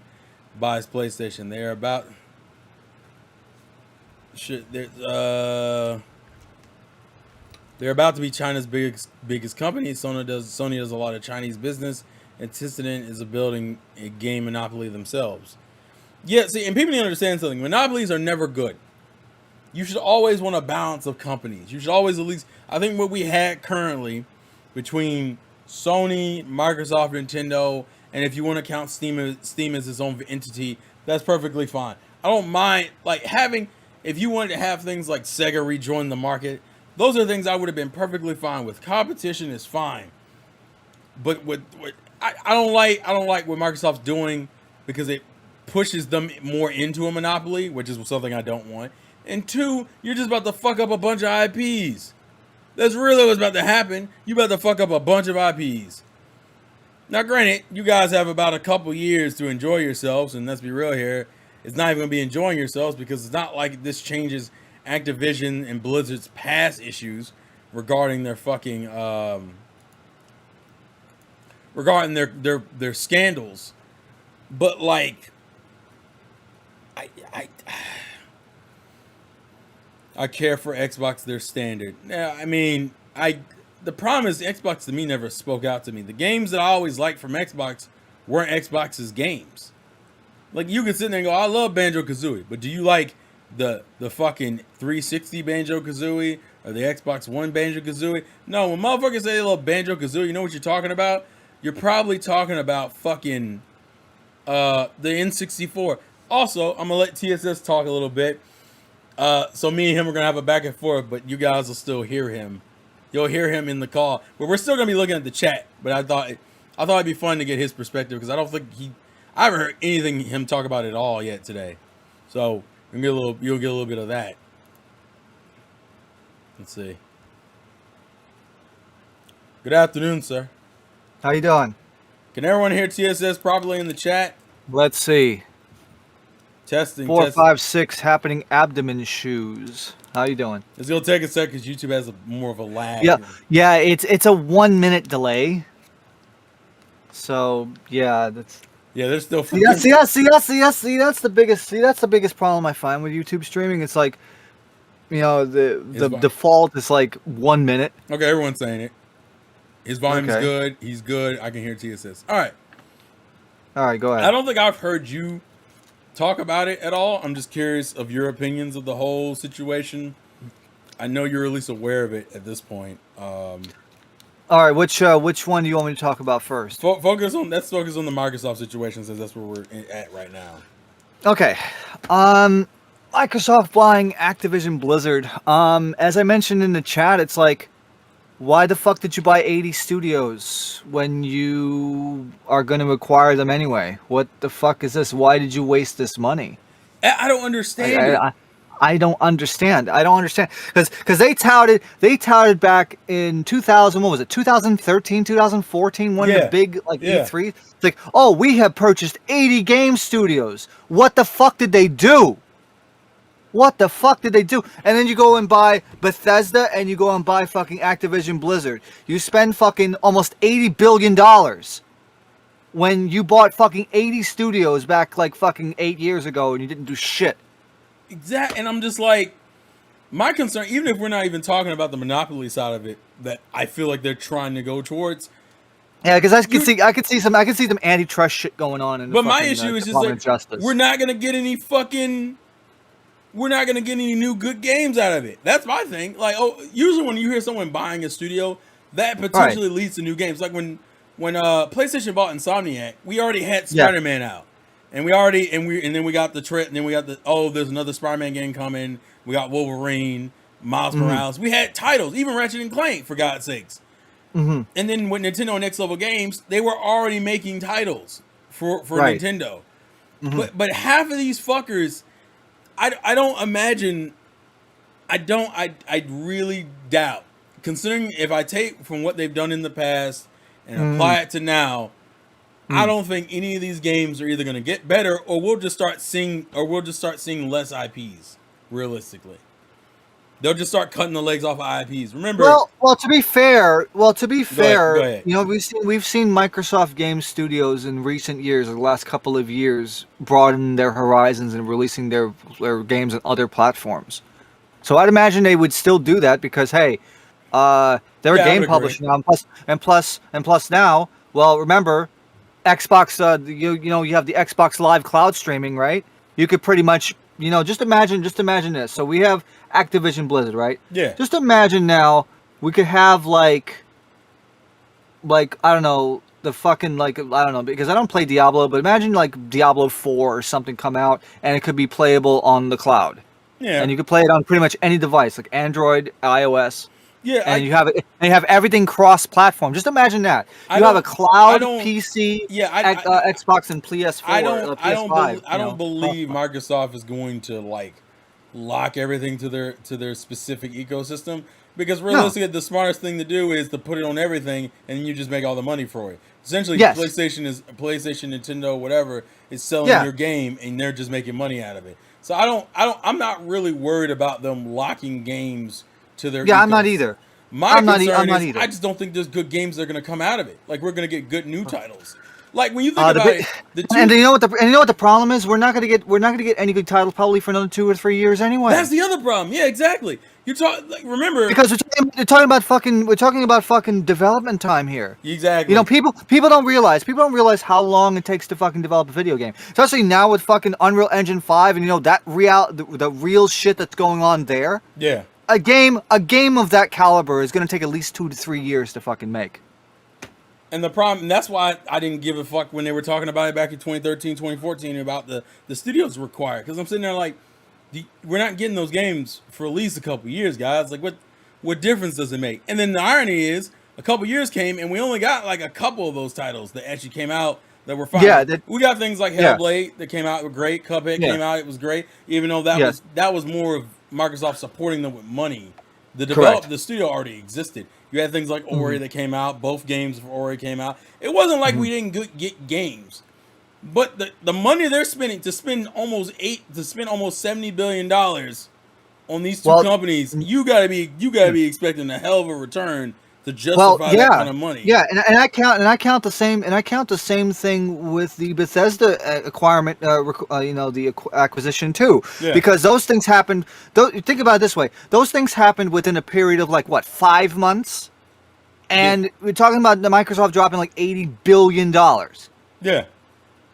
buys PlayStation. They're about to be China's biggest company. Sony does a lot of Chinese business, and Tencent is building a game monopoly themselves. Yeah, see, and people need to understand something. Monopolies are never good. You should always want a balance of companies. You should always at least, I think what we had currently between Sony, Microsoft, Nintendo, and if you want to count Steam as its own entity, that's perfectly fine. I don't mind, like, if you wanted to have things like Sega rejoin the market, those are things I would have been perfectly fine with. Competition is fine. But I don't like what Microsoft's doing because it pushes them more into a monopoly, which is something I don't want. And two, you're just about to fuck up a bunch of IPs. That's really what's about to happen. You about to fuck up a bunch of IPs. Now, granted, you guys have about a couple years to enjoy yourselves, and let's be real here, it's not even going to be enjoying yourselves because it's not like this changes Activision and Blizzard's past issues regarding their fucking regarding their scandals. But like, I care for Xbox, their standard. Yeah, I mean, the problem is Xbox to me never spoke out to me. The games that I always liked from Xbox weren't Xbox's games. Like, you could sit there and go, I love Banjo-Kazooie, but do you like the fucking 360 Banjo-Kazooie or the Xbox One Banjo-Kazooie? No, when motherfuckers say they love Banjo-Kazooie, you know what you're talking about? You're probably talking about fucking the N64. Also, I'm gonna let TSS talk a little bit. So me and him are gonna have a back and forth, but you guys will still hear him. You'll hear him in the call. But we're still gonna be looking at the chat. But I thought it'd be fun to get his perspective because I don't think I haven't heard anything him talk about at all yet today. So you'll get a little bit of that. Let's see. Good afternoon, sir. How you doing? Can everyone hear TSS properly in the chat? Let's see. Testing. 4, 5, 6 happening abdomen shoes. How you doing? It's gonna take a sec because YouTube has more of a lag. Yeah. It's a 1 minute delay. So yeah, that's. Yeah, there's still. See, that's the biggest problem I find with YouTube streaming. It's like, the default is like 1 minute. Okay, everyone's saying it. His volume's good. He's good. I can hear TSS. All right. All right, go ahead. I don't think I've heard you talk about it at all. I'm just curious of your opinions of the whole situation. I know you're at least aware of it at this point. All right, which one do you want me to talk about first? Focus on the Microsoft situation, since that's where we're at right now. Okay. Microsoft buying Activision Blizzard. As I mentioned in the chat, it's like, why the fuck did you buy 80 studios when you are going to acquire them anyway? What the fuck is this? Why did you waste this money? I don't understand. I don't understand. I don't understand because they touted back in 2000. What was it? 2013, 2014. One of the big E3. It's like, oh, we have purchased 80 game studios. What the fuck did they do? What the fuck did they do? And then you go and buy Bethesda and you go and buy fucking Activision Blizzard. You spend fucking almost $80 billion when you bought fucking 80 studios back like fucking 8 years ago and you didn't do shit. Exactly. And I'm just like, my concern, even if we're not even talking about the monopoly side of it, that I feel like they're trying to go towards. Yeah, because I could see some antitrust shit going on in the But my issue is just like, Justice. We're not gonna get any new good games out of it. That's my thing. Like, usually when you hear someone buying a studio, that potentially leads to new games. Like when PlayStation bought Insomniac, we already had Spider-Man out, and then we got there's another Spider-Man game coming. We got Wolverine, Miles Morales. We had titles, even Ratchet and Clank, for God's sakes. And then with Nintendo Next Level Games, they were already making titles for Nintendo. But half of these fuckers, I don't imagine. I really doubt, considering if I take from what they've done in the past and apply it to now, I don't think any of these games are either going to get better or we'll just start seeing less IPs. Realistically, they'll just start cutting the legs off of IPs. Remember, well, to be fair, go ahead. You know, we've seen Microsoft Game Studios in recent years, the last couple of years, broaden their horizons and releasing their games on other platforms. So I'd imagine they would still do that because hey, they're a game publisher now, and plus now. Well, remember, Xbox. You have the Xbox Live cloud streaming, right? You could pretty much. Just imagine this. So we have Activision Blizzard, right? Yeah. Just imagine now we could have like I don't know, the fucking I don't know, because I don't play Diablo, but imagine like Diablo 4 or something come out and it could be playable on the cloud. Yeah. And you could play it on pretty much any device, like Android, iOS. Yeah. And you have everything cross-platform. Just imagine that. You have a cloud PC, Xbox, and PS4. I don't believe Microsoft is going to like lock everything to their specific ecosystem, because realistically, the smartest thing to do is to put it on everything, and you just make all the money for it. Essentially, PlayStation, Nintendo, whatever is selling your game, and they're just making money out of it. So I'm not really worried about them locking games to their ecosystem. I'm not either. My concern is I just don't think there's good games that are going to come out of it. Like, we're going to get good new titles. Like when you think about it, and you know what the problem is? We're not going to get any good titles probably for another 2 or 3 years anyway. That's the other problem. Yeah, exactly. You're talking remember, because we're talking about fucking development time here. Exactly. People don't realize how long it takes to fucking develop a video game. Especially now with fucking Unreal Engine 5 and the real shit that's going on there. Yeah. A game of that caliber is going to take at least 2 to 3 years to fucking make. And the problem, and that's why I didn't give a fuck when they were talking about it back in 2013, 2014 about the studios required. Because I'm sitting there like, we're not getting those games for at least a couple years, guys. Like, what difference does it make? And then the irony is, a couple years came and we only got like a couple of those titles that actually came out that were fine. Yeah, we got things like Hellblade that came out, were great. Cuphead came out, it was great. Even though that was more of Microsoft supporting them with money. The studio already existed. You had things like Ori that came out. Both games for Ori came out. It wasn't like we didn't get games, but the money they're spending to spend almost $70 billion on these two companies, you gotta be expecting a hell of a return to justify that kind of money. Yeah, and I count the same thing with the Bethesda acquirement, the acquisition too, because those things happened. Think about it this way: those things happened within a period of 5 months, and we're talking about the Microsoft dropping like $80 billion. Yeah.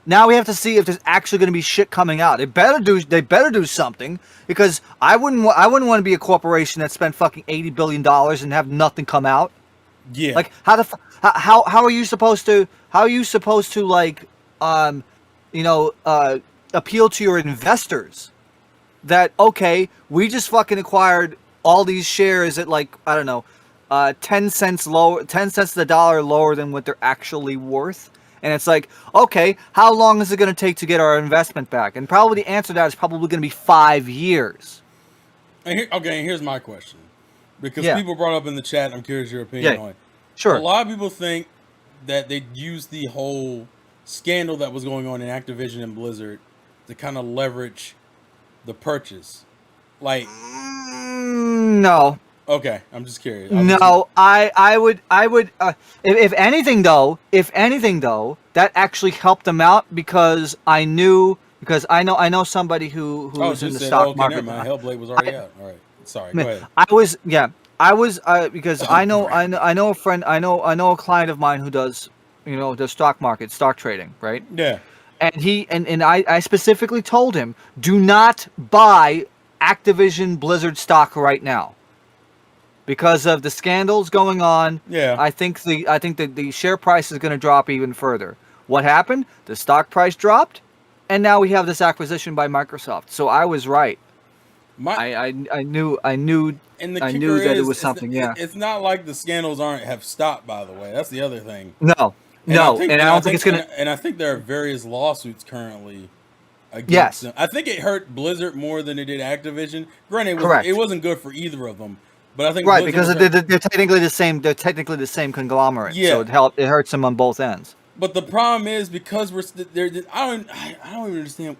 Now we have to see if there's actually going to be shit coming out. They better do something, because I wouldn't want to be a corporation that spent fucking $80 billion and have nothing come out. Yeah. Like how are you supposed to like appeal to your investors that, okay, we just fucking acquired all these shares at, like, I don't know, 10 cents to the dollar lower than what they're actually worth. And it's like, okay, how long is it going to take to get our investment back? And probably the answer to that is probably going to be 5 years. And here's my question. Because Yeah. people brought up in the chat, I'm curious your opinion Yeah. on it. Sure. A lot of people think that they used the whole scandal that was going on in Activision and Blizzard to kind of leverage the purchase. Like, no. Okay, I'm just curious. No, I would if anything though, that actually helped them out, because I know somebody who was in the stock market. Hellblade was already out. All right, sorry. Go ahead. Because I know a friend, I know a client of mine who does stock market, stock trading, right? Yeah. And I specifically told him, do not buy Activision Blizzard stock right now, because of the scandals going on. Yeah. I think the share price is going to drop even further. What happened? The stock price dropped, and now we have this acquisition by Microsoft. So I was right. I knew that it was something. It's not like the scandals have stopped, by the way. That's the other thing. No. I don't think it's gonna. And I think there are various lawsuits currently against them. I think it hurt Blizzard more than it did Activision. Granted, it wasn't good for either of them. But I think right, because they're technically the same. They're technically the same conglomerate. Yeah. So it hurts them on both ends. But the problem is, because I don't even understand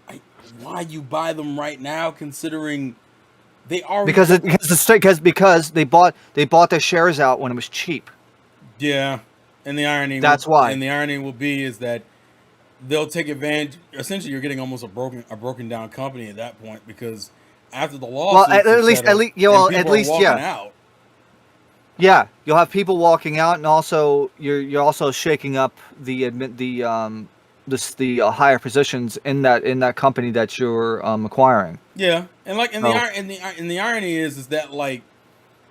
why you buy them right now, considering they are because they bought their shares out when it was cheap. Yeah, and the irony will be is that they'll take advantage. Essentially, you're getting almost a broken down company at that point, because after the lawsuits, out. Yeah, you'll have people walking out, and also you're also shaking up the higher positions in that company that you're acquiring. Yeah, and the irony is that, like,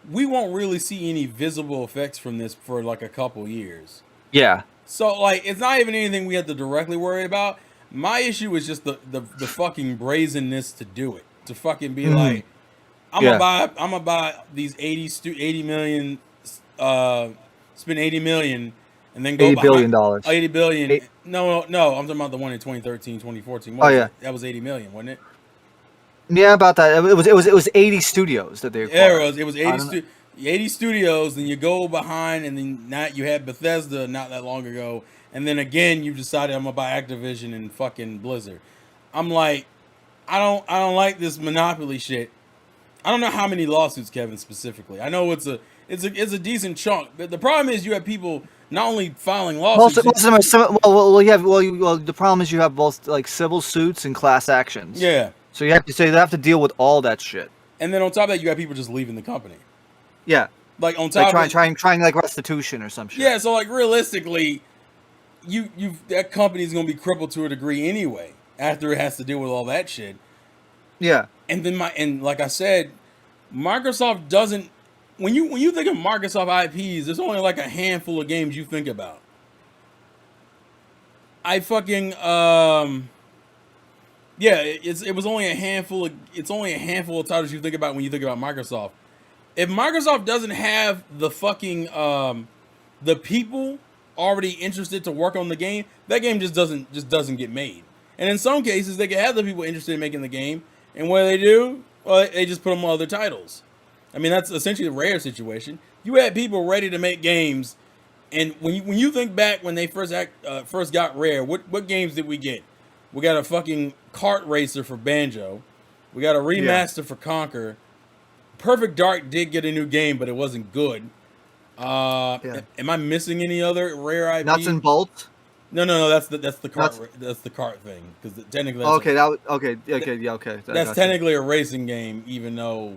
we won't really see any visible effects from this for like a couple years. Yeah. So, like, it's not even anything we have to directly worry about. My issue is just the fucking brazenness to do it. To fucking be like, I'm gonna buy these 80 million, spend 80 million, and then go $80 billion. $80 billion. No, I'm talking about the one in 2013, 2014. That was 80 million, wasn't it? Yeah, about that. It was 80 studios that they acquired. Yeah, it was 80 studios. Then you go behind, and then now you had Bethesda not that long ago, and then again you decided I'm gonna buy Activision and fucking Blizzard. I'm like, I don't like this monopoly shit. I don't know how many lawsuits, Kevin, specifically. I know it's a decent chunk. The problem is you have people not only filing lawsuits. Most of them are the problem is you have both, like, civil suits and class actions. Yeah. So you have to deal with all that shit. And then on top of that, you have people just leaving the company. Yeah. Like, on top of trying like restitution or some shit. Yeah. So, like, realistically, that company's gonna be crippled to a degree anyway after it has to deal with all that shit. Yeah. And then like I said, Microsoft doesn't. When you think of Microsoft IPs, there's only like a handful of games you think about. It was only a handful of. It's only a handful of titles you think about when you think about Microsoft. If Microsoft doesn't have the fucking the people already interested to work on the game, that game just doesn't get made. And in some cases, they can have the people interested in making the game, and what do? Well, they just put them on other titles. I mean, that's essentially the Rare situation. You had people ready to make games, and when you think back when they first got Rare, what games did we get? We got a fucking kart racer for Banjo. We got a remaster for Conquer. Perfect Dark did get a new game, but it wasn't good. Am I missing any other Rare IP? Nuts and Bolts? No. That's the kart. That's the kart thing, because technically. That's technically a racing game, even though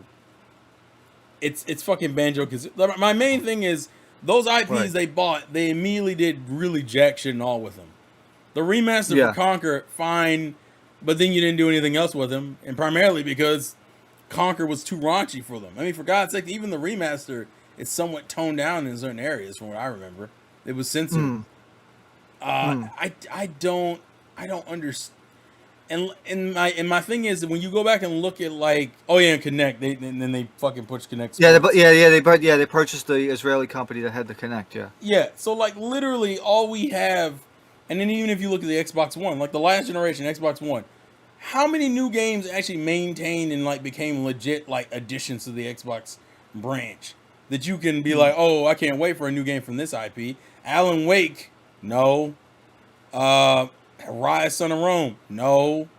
it's fucking Banjo. Because my main thing is those IPs they bought, they immediately did really jack shit and all with them. The remaster for Conquer, fine, but then you didn't do anything else with them, and primarily because Conquer was too raunchy for them. I mean, for God's sake, even the remaster is somewhat toned down in certain areas, from what I remember. It was censored. I don't understand. And my thing is that when you go back and look at like, oh yeah, Connect, and then they fucking push Connect. They purchased the Israeli company that had the Connect. Yeah. So like literally all we have, and then even if you look at the Xbox One, like the last generation Xbox One, how many new games actually maintained and like became legit like additions to the Xbox branch that you can be like, oh, I can't wait for a new game from this IP. Alan Wake, no. Rise Son of Rome, no.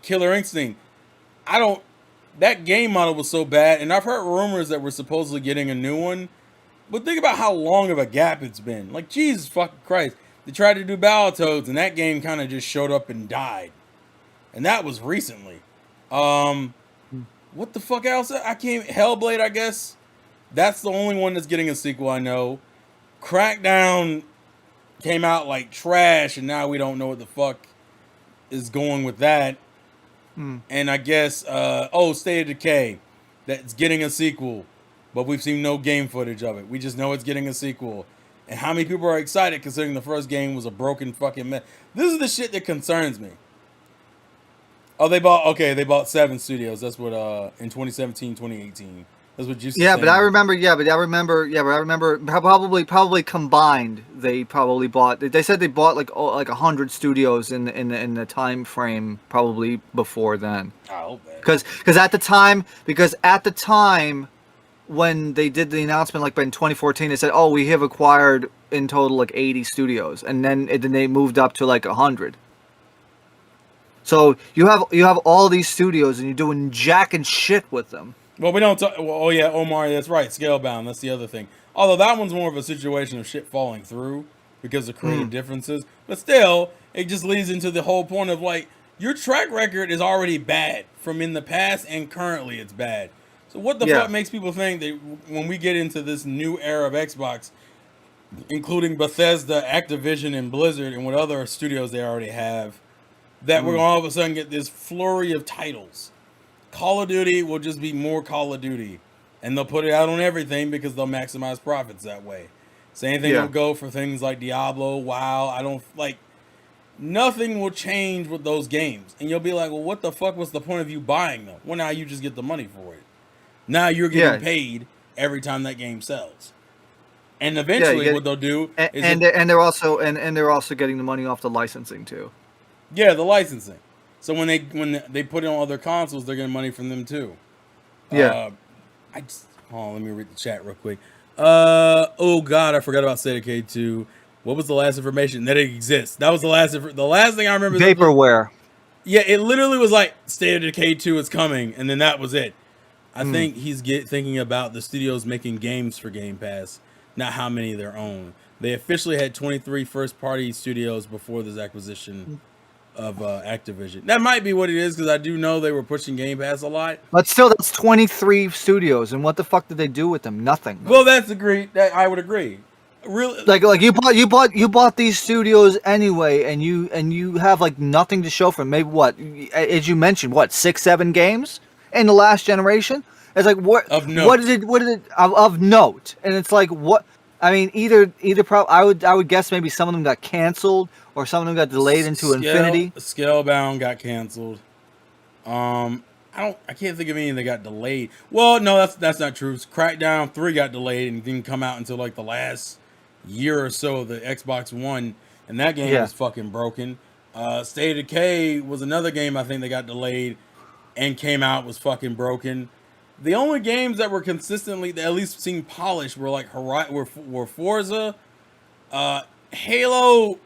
Killer Instinct, that game model was so bad, and I've heard rumors that we're supposedly getting a new one, but think about how long of a gap it's been. Like, Jesus fucking Christ. They tried to do Battletoads, and that game kind of just showed up and died. And that was recently. What the fuck else? Hellblade, I guess. That's the only one that's getting a sequel, I know. Crackdown came out like trash, and now we don't know what the fuck is going with that. And I guess State of Decay, that's getting a sequel, but we've seen no game footage of it. We just know it's getting a sequel. And how many people are excited considering the first game was a broken fucking mess? This is the shit that concerns me. Oh, they bought 7 studios. That's what in 2017, 2018. That's what you said. Yeah, but I remember probably combined they probably bought. They said they bought like 100 studios in the time frame probably before then. I hope that. Because at the time when they did the announcement, like in 2014, they said, "Oh, we have acquired in total like 80 studios," and then they moved up to like 100. So you have all these studios and you're doing jack and shit with them. Well, we don't talk. Well, oh yeah, Omar, that's right. Scalebound, that's the other thing. Although that one's more of a situation of shit falling through because of creative differences. But still, it just leads into the whole point of like your track record is already bad from in the past, and currently it's bad. So what the fuck makes people think that when we get into this new era of Xbox, including Bethesda, Activision, and Blizzard, and what other studios they already have, that we're going to all of a sudden get this flurry of titles? Call of Duty will just be more Call of Duty, and they'll put it out on everything because they'll maximize profits that way. Same thing will go for things like Diablo, WoW. Nothing will change with those games, and you'll be like, well, what the fuck was the point of you buying them? Well, now you just get the money for it. Now you're getting paid every time that game sells, and eventually what they'll do is they're also getting the money off the licensing too. Yeah, the licensing. So when they put it on other consoles, they're getting money from them too. Yeah. Let me read the chat real quick. Oh God, I forgot about State of Decay 2. What was the last information that it exists? That was the last thing I remember. Vaporware. Yeah, it literally was like State of Decay 2 is coming, and then that was it. I think he's thinking about the studios making games for Game Pass, not how many their own. They officially had 23 first-party studios before this acquisition of Activision. That might be what it is, because I do know they were pushing Game Pass a lot. But still, that's 23 studios, and what the fuck did they do with them? Nothing. Well, that's agreed. That I would agree. Really, like you bought these studios anyway, and you have like nothing to show for them. Maybe what, as you mentioned, 6-7 games in the last generation. It's like what of note. What is it of note? And it's like what. I mean, either I would guess maybe some of them got canceled or some of them got delayed into infinity. Scalebound got canceled. I can't think of any that got delayed. Well, no, that's not true. Crackdown 3 got delayed and didn't come out until like the last year or so of the Xbox One, and that game was fucking broken. State of Decay was another game I think that got delayed and came out was fucking broken. The only games that were consistently, that at least seemed polished, were like were Forza, Halo.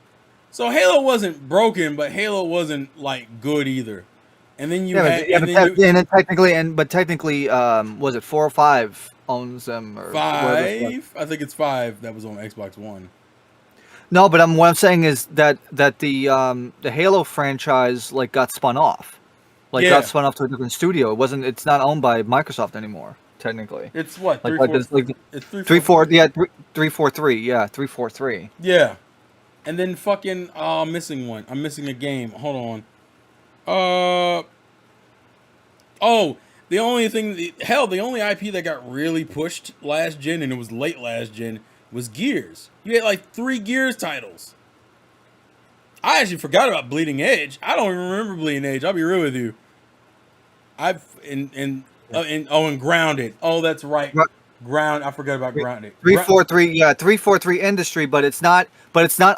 So Halo wasn't broken, but Halo wasn't like good either. And then technically, was it 4 or 5 owns them? Or 5? I think it's 5 that was on Xbox One. No, but what I'm saying is that the Halo franchise like got spun off. Got spun off to a different studio. It's not owned by Microsoft anymore, technically. It's what? It's 343. Yeah, 343. Yeah, 343. Yeah. And then fucking I'm missing one. I'm missing a game. Hold on. The only IP that got really pushed last gen, and it was late last gen, was Gears. You had like 3 Gears titles. I actually forgot about Bleeding Edge. I don't even remember Bleeding Edge. I'll be real with you. And Grounded. Oh, that's right. I forgot about Grounded. 343, yeah, 343 Industry, but it's not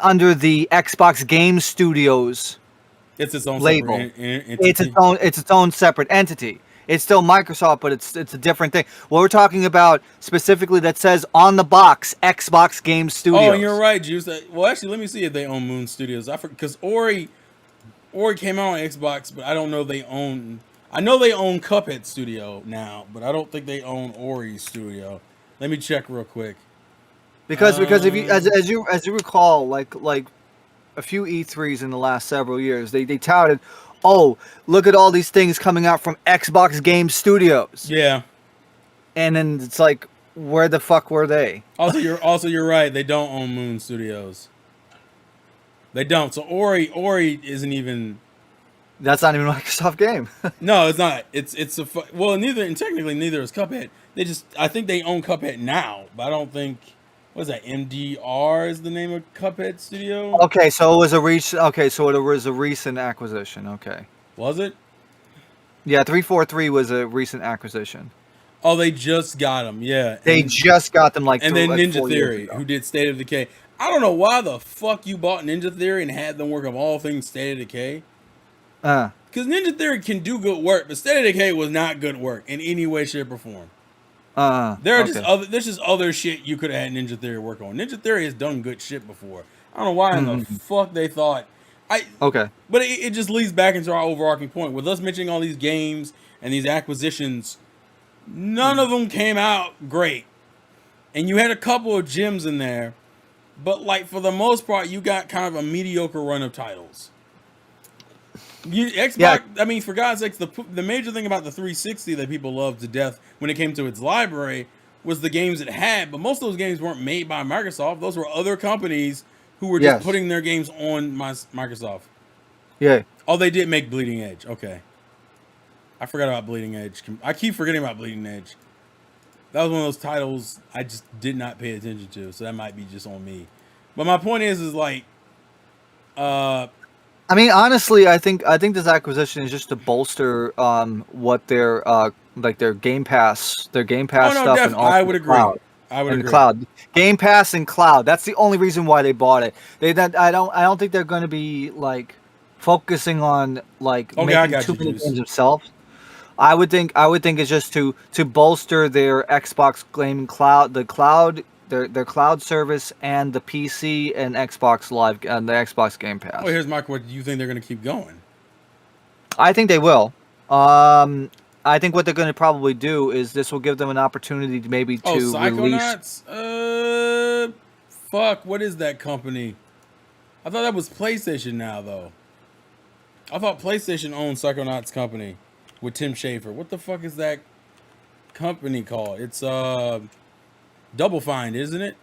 under the Xbox Game Studios. It's its own label. Entity. It's its own separate entity. It's still Microsoft, but it's a different thing. What we're talking about specifically that says on the box Xbox Game Studios. Oh, you're right, Juice. Well, actually, let me see if they own Moon Studios. Because Ori came out on Xbox, but I don't know they own. I know they own Cuphead Studio now, but I don't think they own Ori Studio. Let me check real quick. Because if you as you recall, like a few E3s in the last several years, they touted, oh, look at all these things coming out from Xbox Game Studios. Yeah. And then it's like, where the fuck were they? You're right. They don't own Moon Studios. They don't. So Ori isn't even. That's not even a Microsoft game. No, it's not. Technically neither is Cuphead. I think they own Cuphead now, but I don't think. What is that? MDR is the name of Cuphead Studio. Okay, so it was a recent acquisition. Okay. Was it? Yeah, 343 was a recent acquisition. Oh, they just got them. Yeah. They just got them and then Ninja Theory, who did State of Decay. I don't know why the fuck you bought Ninja Theory and had them work on all things State of Decay. Because Ninja Theory can do good work, but State of Decay was not good work in any way, shape, or form. There's just other shit you could have had Ninja Theory work on. Ninja Theory has done good shit before. I don't know why in the fuck they thought. But it just leads back into our overarching point. With us mentioning all these games and these acquisitions, none of them came out great. And you had a couple of gems in there, but like for the most part, you got kind of a mediocre run of titles. Xbox, I mean, for God's sakes, the major thing about the 360 that people loved to death when it came to its library was the games it had, but most of those games weren't made by Microsoft. Those were other companies who were just putting their games on Microsoft. Yeah. Oh, they did make Bleeding Edge. Okay. I forgot about Bleeding Edge. I keep forgetting about Bleeding Edge. That was one of those titles I just did not pay attention to, so that might be just on me. But my point is like, I mean, honestly, I think this acquisition is just to bolster what their Game Pass stuff and also I would agree. Cloud. Game Pass and cloud. That's the only reason why they bought it. I don't think they're going to be like focusing on making too many games themselves. I would think it's just to bolster their Xbox gaming cloud, their cloud service, and the PC and Xbox Live and the Xbox Game Pass. Well, here's my question: do you think they're going to keep going? I think they will. I think what they're going to probably do is this will give them an opportunity to maybe Psychonauts? Release. Fuck! What is that company? I thought that was PlayStation now, though. I thought PlayStation owned Psychonauts company with Tim Schafer. What the fuck is that company called? It's Double Fine, isn't it?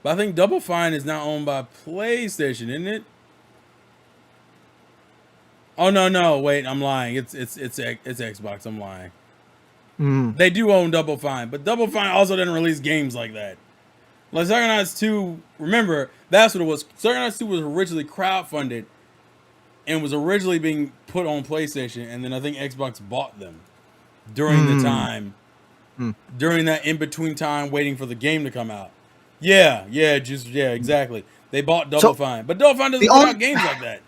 But I think Double Fine is now owned by PlayStation, isn't it? Oh no! Wait, I'm lying. It's Xbox. I'm lying. They do own Double Fine, but Double Fine also didn't release games like that. Like Psychonauts 2, remember that's what it was. Psychonauts 2 was originally crowdfunded and was originally being put on PlayStation, and then I think Xbox bought them during the time. During that in-between time waiting for the game to come out. Yeah, exactly. They bought Double Fine. But Double Fine doesn't put out games like that.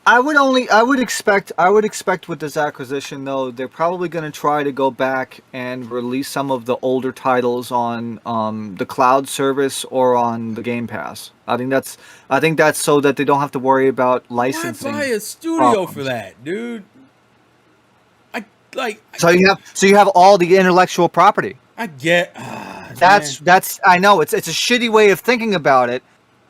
I would expect with this acquisition though, they're probably going to try to go back and release some of the older titles on the cloud service or on the Game Pass. I think that's so that they don't have to worry about licensing. Why buy a studio for that, dude? So you have all the intellectual property. I get that's I know it's a shitty way of thinking about it,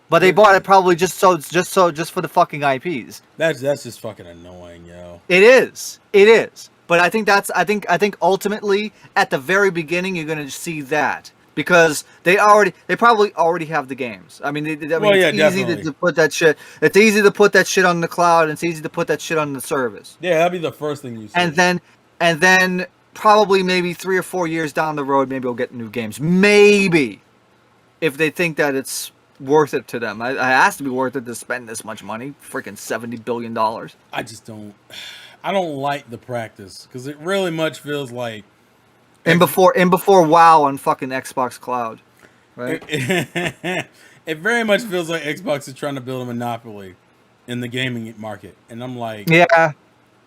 but they bought it probably just for the fucking IPs. That's just fucking annoying, yo. It is. But I think ultimately at the very beginning you're gonna see that because they probably already have the games. I mean, it's easy to put that shit. It's easy to put that shit on the cloud, and it's easy to put that shit on the service. Yeah, that'd be the first thing you say. And then probably maybe 3 or 4 years down the road, maybe we'll get new games. Maybe, if they think that it's worth it to them. It has to be worth it to spend this much money. Freaking $70 billion. I just don't. I don't like the practice because it really much feels like. And before WoW on fucking Xbox Cloud, right? It very much feels like Xbox is trying to build a monopoly in the gaming market, and I'm like, yeah.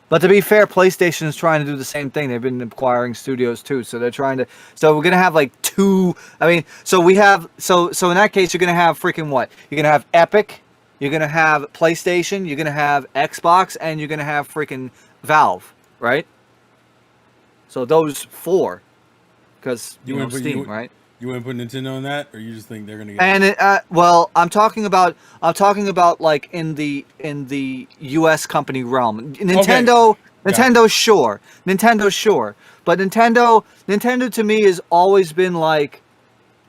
But to be fair, PlayStation is trying to do the same thing. They've been acquiring studios too, so they're trying to. So we're gonna have like two. I mean, so we have so in that case, you're gonna have freaking what? You're gonna have Epic, you're gonna have PlayStation, you're gonna have Xbox, and you're gonna have freaking Valve, right? So those four, because you know Steam, right? You wouldn't put Nintendo in that, or you just think they're gonna get? And well, I'm talking about like in the U.S. company realm. Nintendo, sure, but Nintendo to me has always been like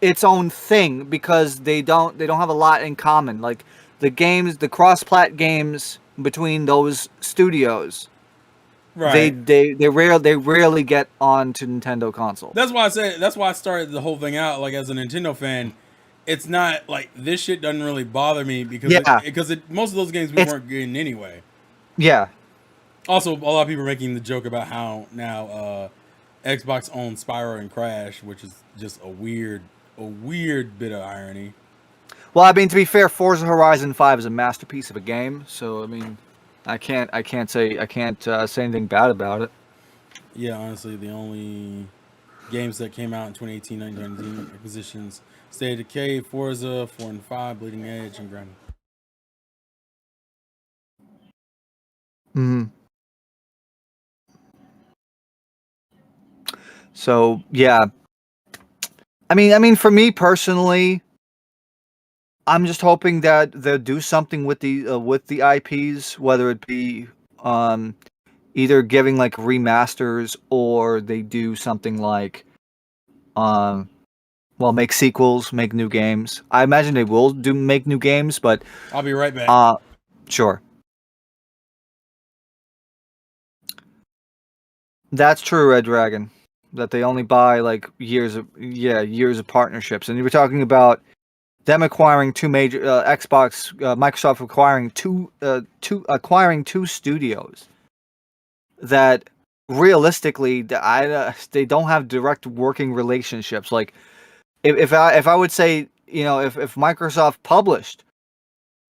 its own thing because they don't have a lot in common. Like the games, the cross-plat games between those studios. Right. They rarely get on to Nintendo console. That's why I started the whole thing out like as a Nintendo fan. It's not like this shit doesn't really bother me because most of those games we weren't getting anyway. Yeah. Also, a lot of people are making the joke about how now Xbox owns Spyro and Crash, which is just a weird bit of irony. Well, I mean, to be fair, Forza Horizon 5 is a masterpiece of a game, so I mean, I can't say anything bad about it. Yeah, honestly, the only games that came out in 2018, 2019 acquisitions: State of Decay, Forza 4 and 5, Bleeding Edge, and Grounded. Hmm. So yeah, I mean, for me personally, I'm just hoping that they'll do something with the IPs, whether it be either giving like remasters or they do something like make sequels, make new games. I imagine they will make new games, but I'll be right back. Sure. That's true, Red Dragon. That they only buy like years of partnerships, and you were talking about them acquiring two major Microsoft acquiring two studios that realistically they don't have direct working relationships. Like if I would say, you know, if Microsoft published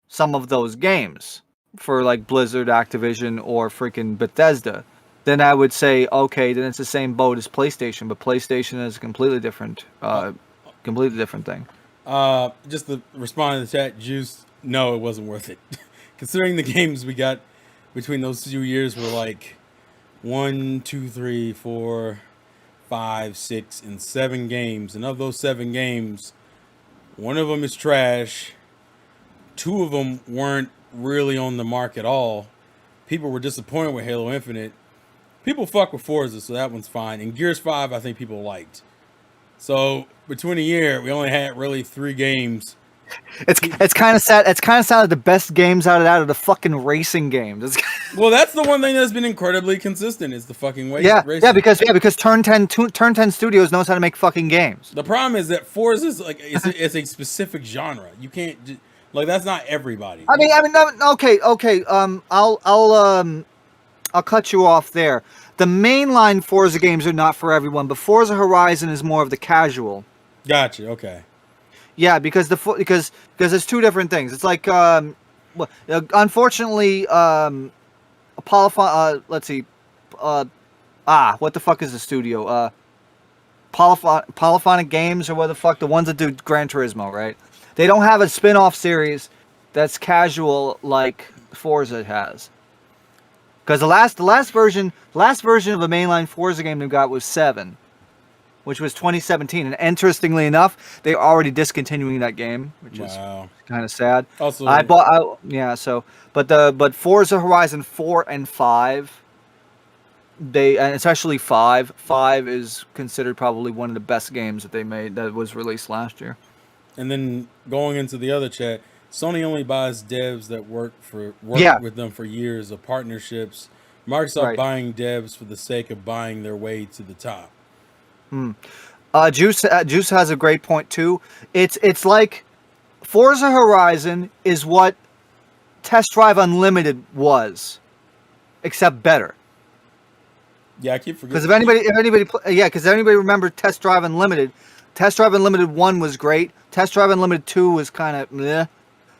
some of those games for like Blizzard, Activision, or freaking Bethesda, then I would say, okay, then it's the same boat as PlayStation, but PlayStation is a completely different thing. Just to respond to the chat, Juice, no, it wasn't worth it. Considering the games we got between those 2 years were like 1, 2, 3, 4, 5, 6, and 7 games. And of those 7 games, one of them is trash. 2 of them weren't really on the mark at all. People were disappointed with Halo Infinite. People fuck with Forza, so that one's fine. And Gears 5, I think people liked. So between a year, we only had really 3 games. It's kind of sad. It's kind of sad that the best games out of the fucking racing games. Well, that's the one thing that's been incredibly consistent is the fucking racing. Yeah, because Turn 10 Studios knows how to make fucking games. The problem is that Forza is like it's a specific genre. You can't like that's not everybody. I mean, okay. I'll cut you off there. The mainline Forza games are not for everyone, but Forza Horizon is more of the casual. Gotcha. Okay. Yeah, because there's 2 different things. It's like unfortunately, let's see, what the fuck is the studio? Polyphonic Games, or what the fuck, the ones that do Gran Turismo, right? They don't have a spin-off series that's casual like Forza has. Because the last version of a mainline Forza game they got was 7, which was 2017. And interestingly enough, they're already discontinuing that game, which is kind of sad. Also, but Forza Horizon 4 and 5 and especially 5. 5 is considered probably one of the best games that they made that was released last year. And then going into the other chat, Sony only buys devs that work Yeah, with them for years of partnerships. Microsoft right. buying devs for the sake of buying their way to the top. Juice has a great point too. It's like Forza Horizon is what Test Drive Unlimited was, except better. Yeah, I keep forgetting. Because because anybody remember Test Drive Unlimited? Test Drive Unlimited 1 was great. Test Drive Unlimited 2 was kind of meh.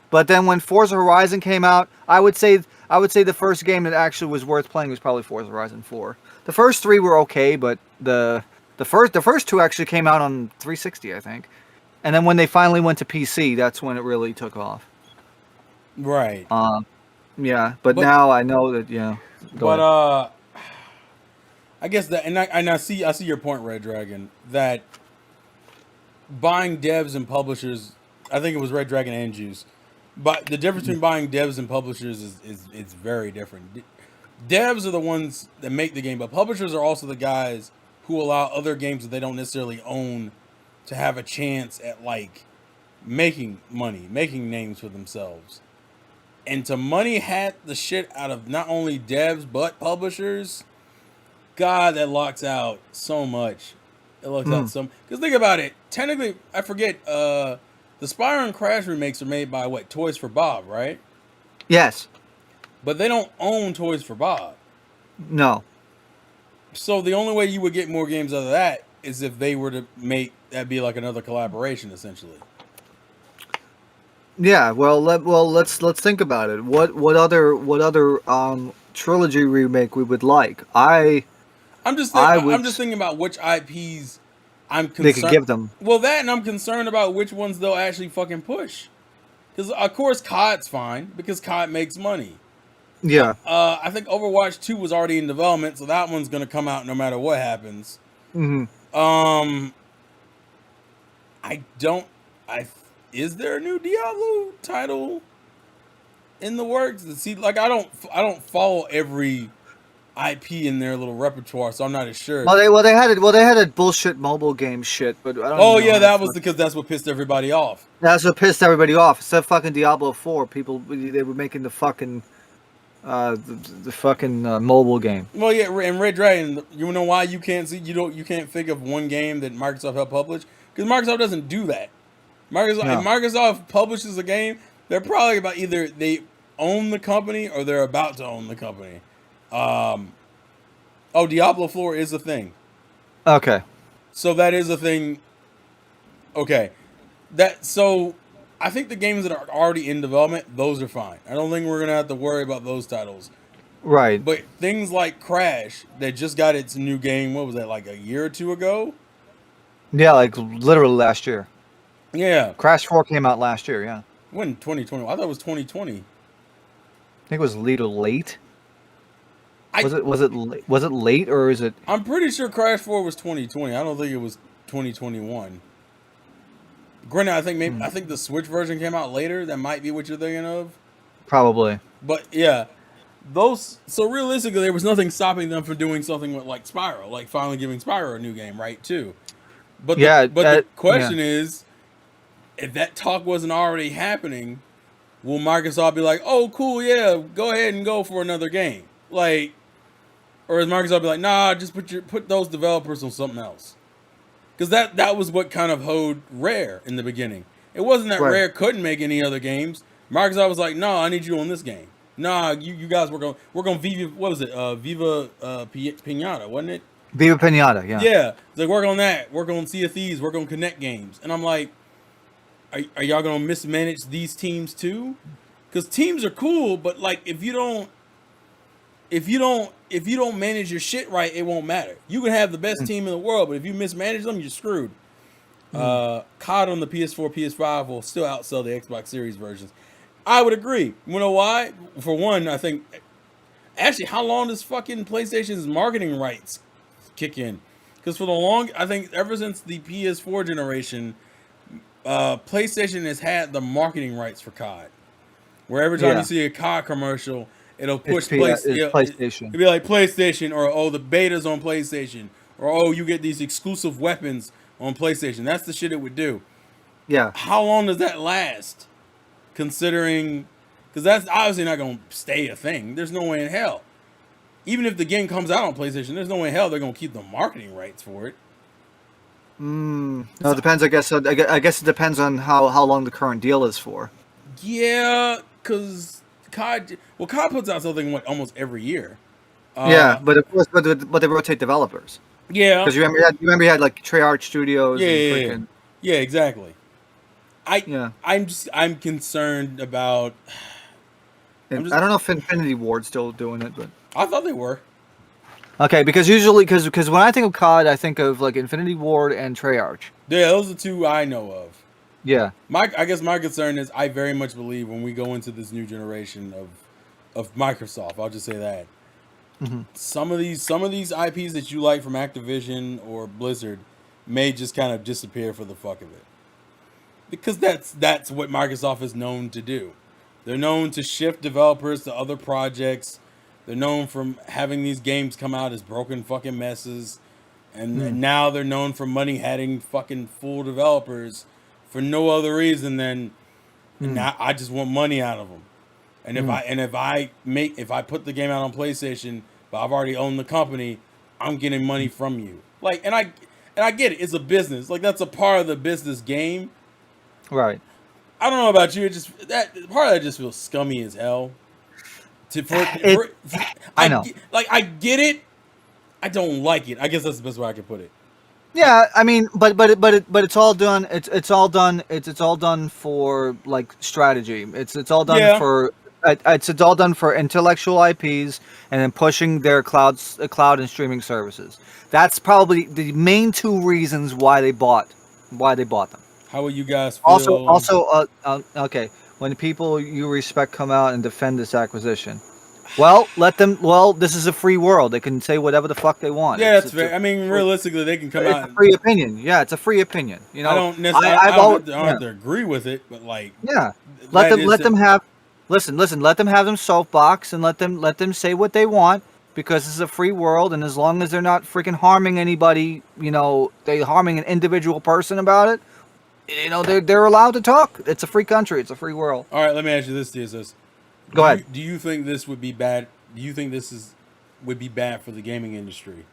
But then when Forza Horizon came out, I would say the first game that actually was worth playing was probably Forza Horizon 4. The first 3 were okay, but the first 2 actually came out on 360, I think. And then when they finally went to PC, that's when it really took off. Right. Yeah, but now I know that But I guess that, and I see your point, Red Dragon, that buying devs and publishers, I think it was Red Dragon and Juice, but the difference between buying devs and publishers is very different. Devs are the ones that make the game, but publishers are also the guys who allow other games that they don't necessarily own to have a chance at like making money, making names for themselves. And to money hat the shit out of not only devs but publishers, God, that locks out so much. It locks out so much. Because think about it. Technically, I forget, the Spyro and Crash remakes are made by what? Toys for Bob, right? Yes. But they don't own Toys for Bob. No. So the only way you would get more games out of that is if they were to make that be like another collaboration, essentially. Yeah, let's think about it. What other trilogy remake we would like? I'm just thinking about which IPs I'm concerned they could give them. Well, that, and I'm concerned about which ones they'll actually fucking push. Because of course COD's fine because COD makes money. Yeah. I think Overwatch 2 was already in development, so that one's gonna come out no matter what happens. Is there a new Diablo title in the works? See, like I don't follow every IP in their little repertoire, so I'm not as sure. They had a bullshit mobile game shit, but I don't. Oh yeah, that was because that's what pissed everybody off. That's what pissed everybody off. It's that fucking Diablo 4. People, they were making the fucking the fucking mobile game. Well, yeah, and Red Dragon. You know why you can't think of one game that Microsoft helped publish? Because Microsoft doesn't do that. If Microsoft publishes a game, they're probably about either they own the company or they're about to own the company. Diablo 4 is a thing. Okay. So that is a thing. Okay. So I think the games that are already in development, those are fine. I don't think we're going to have to worry about those titles. Right. But things like Crash, that just got its new game, what was that, like a year or two ago? Yeah, like literally last year. Yeah. Crash 4 came out last year, yeah. When? 2020? I thought it was 2020. I think it was late. Was it late or is it? I'm pretty sure Crash 4 was 2020. I don't think it was 2021. Granted, I think the Switch version came out later. That might be what you're thinking of. Probably. But yeah, so realistically, there was nothing stopping them from doing something with like Spyro, like finally giving Spyro a new game, right? Too. But the question is, if that talk wasn't already happening, will Microsoft be like, "Oh, cool, yeah, go ahead and go for another game," like? Or is Microsoft be like, nah, just put those developers on something else? Because that was what kind of hoed Rare in the beginning. It wasn't that Rare couldn't make any other games. Microsoft was like, no, I need you on this game. Nah, you guys work on Viva. What was it? Viva Pinata, wasn't it? Viva Pinata, yeah. Yeah, it's like work on that. Work on Sea of Thieves. Work on Connect games. And I'm like, are y'all gonna mismanage these teams too? Because teams are cool, but like if you don't manage your shit right, it won't matter. You can have the best team in the world, but if you mismanage them, you're screwed. COD on the PS4, PS5 will still outsell the Xbox Series versions. I would agree. You know why? For one, I think actually, how long does fucking PlayStation's marketing rights kick in? Because I think ever since the PS4 generation, PlayStation has had the marketing rights for COD. Where every time you see a COD commercial, It'll push It's it'll PlayStation. be like PlayStation, or oh, the beta's on PlayStation, or oh, you get these exclusive weapons on PlayStation. That's the shit it would do. Yeah. How long does that last? Considering, because that's obviously not going to stay a thing. There's no way in hell. Even if the game comes out on PlayStation, there's no way in hell they're going to keep the marketing rights for it. No, it depends. I guess it depends on how long the current deal is for. Yeah, because COD puts out something almost every year. Yeah, but of course, but they rotate developers. Yeah, because you remember you had like Treyarch Studios. Yeah, exactly. I'm concerned about. I don't know if Infinity Ward's still doing it, but I thought they were. Okay, because usually, because when I think of COD, I think of like Infinity Ward and Treyarch. Yeah, those are two I know of. Yeah. I guess my concern is I very much believe when we go into this new generation of Microsoft, I'll just say that. Mm-hmm. Some of these IPs that you like from Activision or Blizzard may just kind of disappear for the fuck of it. Because that's what Microsoft is known to do. They're known to shift developers to other projects. They're known for having these games come out as broken fucking messes. And now they're known for money-hatting fucking fool developers for no other reason than now I just want money out of them. And if I put the game out on PlayStation, but I've already owned the company, I'm getting money from you. Like, and I get it. It's a business. Like, that's a part of the business game. Right. I don't know about you. That part of that just feels scummy as hell. I know. I get it. I don't like it. I guess that's the best way I can put it. Yeah, I mean, but it's all done. It's all done for like strategy. It's all done for. It's all done for intellectual IPs and then pushing their cloud and streaming services. That's probably the main two reasons why they bought them. How will you guys feel? Also, okay, when people you respect come out and defend this acquisition, well, let them. Well, this is a free world. They can say whatever the fuck they want. Yeah, that's fair. I mean, realistically, they can come out. It's a free opinion. Yeah, it's a free opinion. You know, I don't necessarily. I don't have to agree with it, but like, yeah, let them have. Listen. Let them have them soapbox and let them say what they want because this is a free world, and as long as they're not freaking harming anybody, you know, they harming an individual person about it, you know, they're allowed to talk. It's a free country. It's a free world. All right, let me ask you this, TSS. Go ahead. Do you think this would be bad? Do you think would be bad for the gaming industry?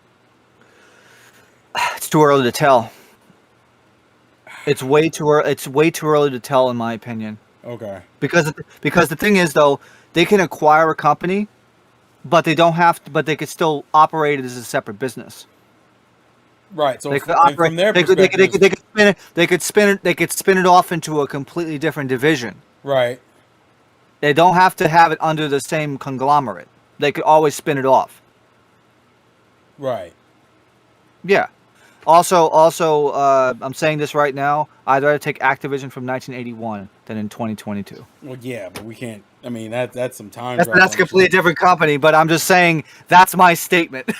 It's too early to tell. It's way too early to tell, in my opinion. Okay. Because the thing is, though, they can acquire a company, but they don't have to. But they could still operate it as a separate business. Right. So they could operate. From their perspective, they could spin it off into a completely different division. Right. They don't have to have it under the same conglomerate. They could always spin it off. Right. Yeah. Also, I'm saying this right now. I'd rather take Activision from 1981 than in 2022. Well, yeah, but we can't. I mean, that's some time. That's a completely different company. But I'm just saying that's my statement.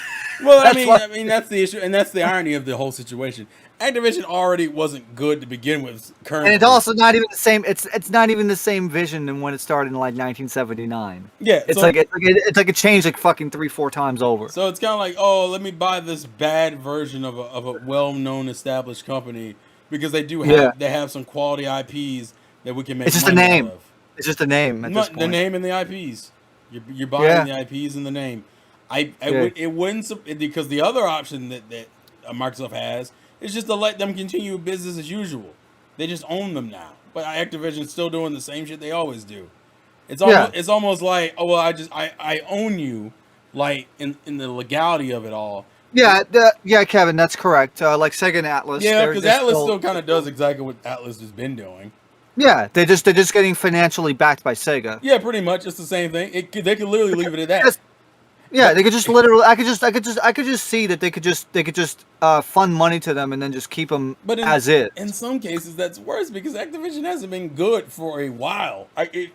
Well, I mean, that's the issue, and that's the irony of the whole situation. Activision already wasn't good to begin with. Currently, and it's also not even the same. It's not even the same vision than when it started in like 1979. Yeah, it's like it changed like fucking 3-4 times over. So it's kind of like, oh, let me buy this bad version of a well-known established company because they have some quality IPs that we can make. It's just a name. It's just a name at this point. The name and the IPs. You're buying the IPs and the name. It wouldn't, because the other option that Microsoft has is just to let them continue business as usual. They just own them now. But Activision's still doing the same shit they always do. It's almost like, oh well, I own you, like in the legality of it all. Yeah, Kevin, that's correct. Like Sega and Atlas. Yeah, because Atlas still kind of does exactly what Atlas has been doing. Yeah, they're just getting financially backed by Sega. Yeah, pretty much. It's the same thing. They could literally leave it at that. Yeah, they could just literally. I could just see that they could just fund money to them and then just keep them as is. In some cases, that's worse because Activision hasn't been good for a while. I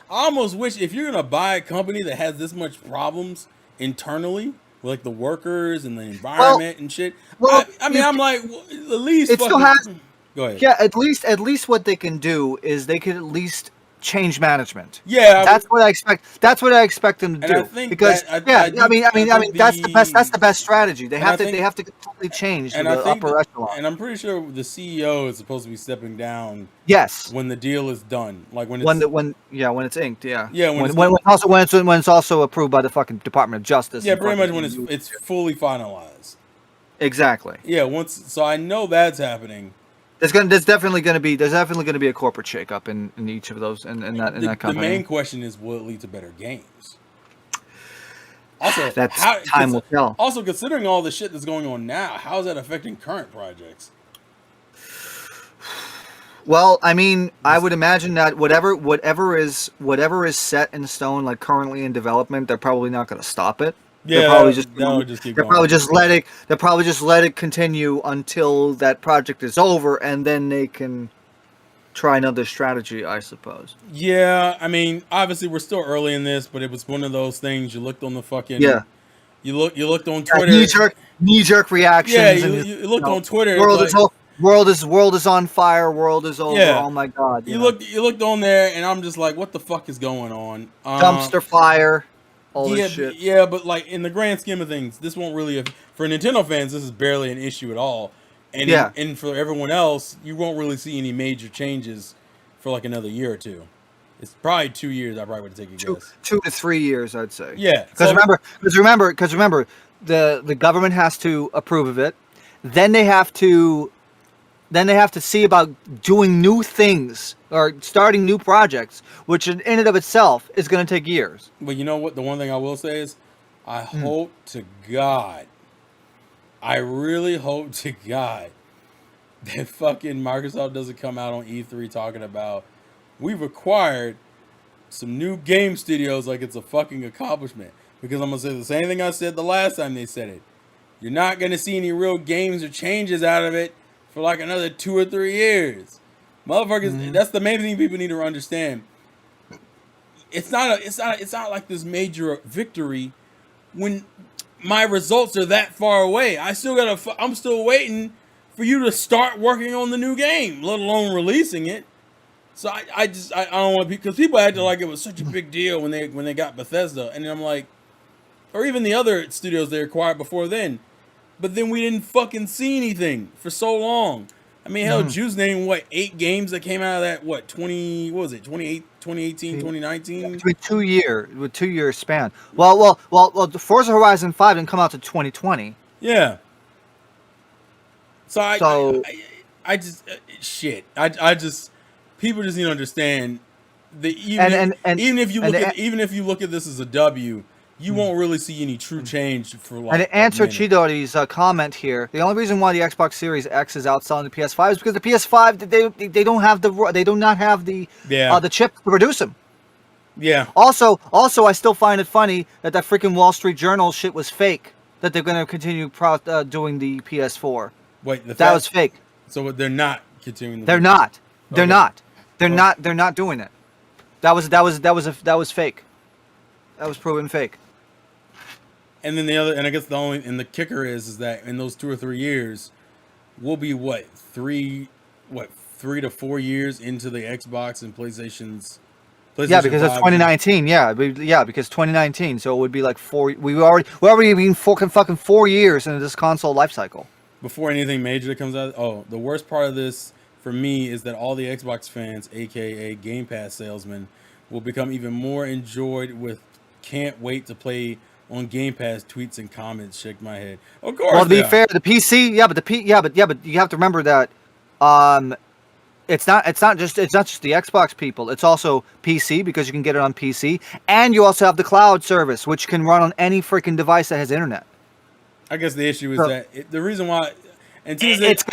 almost wish if you're gonna buy a company that has this much problems internally, like the workers and the environment and shit. Well, I'm like, at least it still has. Go ahead. Yeah, at least what they can do is they could at least change management. Yeah, that's what I expect. That's what I expect them to and do. I think because that, I mean, that's the best. That's the best strategy. They have to. They have to completely change to and I the think upper echelon. and I'm pretty sure the CEO is supposed to be stepping down. Yes. When the deal is done, like when it's inked, yeah. Yeah, when it's also approved by the fucking Department of Justice. Yeah, pretty much when it's fully finalized. Exactly. Yeah, so I know that's happening. There's definitely going to be a corporate shakeup in each of those in that company. The main question is, will it lead to better games? Also, time will tell. Also, considering all the shit that's going on now, how is that affecting current projects? Well, I mean, I would imagine that whatever is set in stone, like currently in development, they're probably not going to stop it. Yeah, they'll probably just let it continue until that project is over, and then they can try another strategy, I suppose. Yeah, I mean, obviously we're still early in this, but it was one of those things. You looked on the fucking You looked on Twitter. Knee jerk reactions. Yeah, you looked on Twitter. World is on fire. World is over. Yeah. Oh my god. You looked on there, and I'm just like, what the fuck is going on? Dumpster fire. All this shit. Yeah, but like in the grand scheme of things, this won't really for Nintendo fans. This is barely an issue at all, and and for everyone else, you won't really see any major changes for like another year or two. It's probably 2 years. I probably would take a guess. 2 to 3 years, I'd say. Yeah, because remember, the government has to approve of it. Then they have to see about doing new things or starting new projects, which in and of itself is going to take years. But you know what? The one thing I will say is, I hope to God, I really hope to God that fucking Microsoft doesn't come out on E3 talking about, we've acquired some new game studios like it's a fucking accomplishment. Because I'm going to say the same thing I said the last time they said it. You're not going to see any real games or changes out of it for like another 2 or 3 years. Motherfuckers, that's the main thing people need to understand. It's not like this major victory when my results are that far away. I'm still waiting for you to start working on the new game, let alone releasing it. So I don't want to, because people acted like it was such a big deal when they got Bethesda, and I'm like, or even the other studios they acquired before then. But then we didn't fucking see anything for so long. I mean, hell, Juice named 8 games that came out of that 2018, 2019? With 2 year span. Well, the Forza Horizon 5 didn't come out to 2020. Yeah. So I just shit. I just people just need to understand that even if you look at this as a W, you won't really see any true change for like. And to answer Chidori's comment here, the only reason why the Xbox Series X is outselling the PS5 is because the PS5 they do not have the chip to produce them. Yeah. Also, I still find it funny that freaking Wall Street Journal shit was fake. That they're going to continue doing the PS4. That was fake. So they're not continuing. They're not. They're not. They're not doing it. That was fake. That was proven fake. And then I guess the kicker is that in those 2 or 3 years, we'll be 3 to 4 years into the Xbox and PlayStation's. Yeah, because it's 2019. Yeah, because 2019. So it would be like 4. We're already been fucking 4 years into this console life cycle. Before anything major that comes out. Oh, the worst part of this for me is that all the Xbox fans, aka Game Pass salesmen, will become even more enjoyed with "can't wait to play on Game Pass" tweets and comments. Shake my head. Of course. Well, to be fair, the PC, but you have to remember that, it's not just the Xbox people. It's also PC, because you can get it on PC, and you also have the cloud service, which can run on any freaking device that has internet. I guess the issue is that the reason why, and it's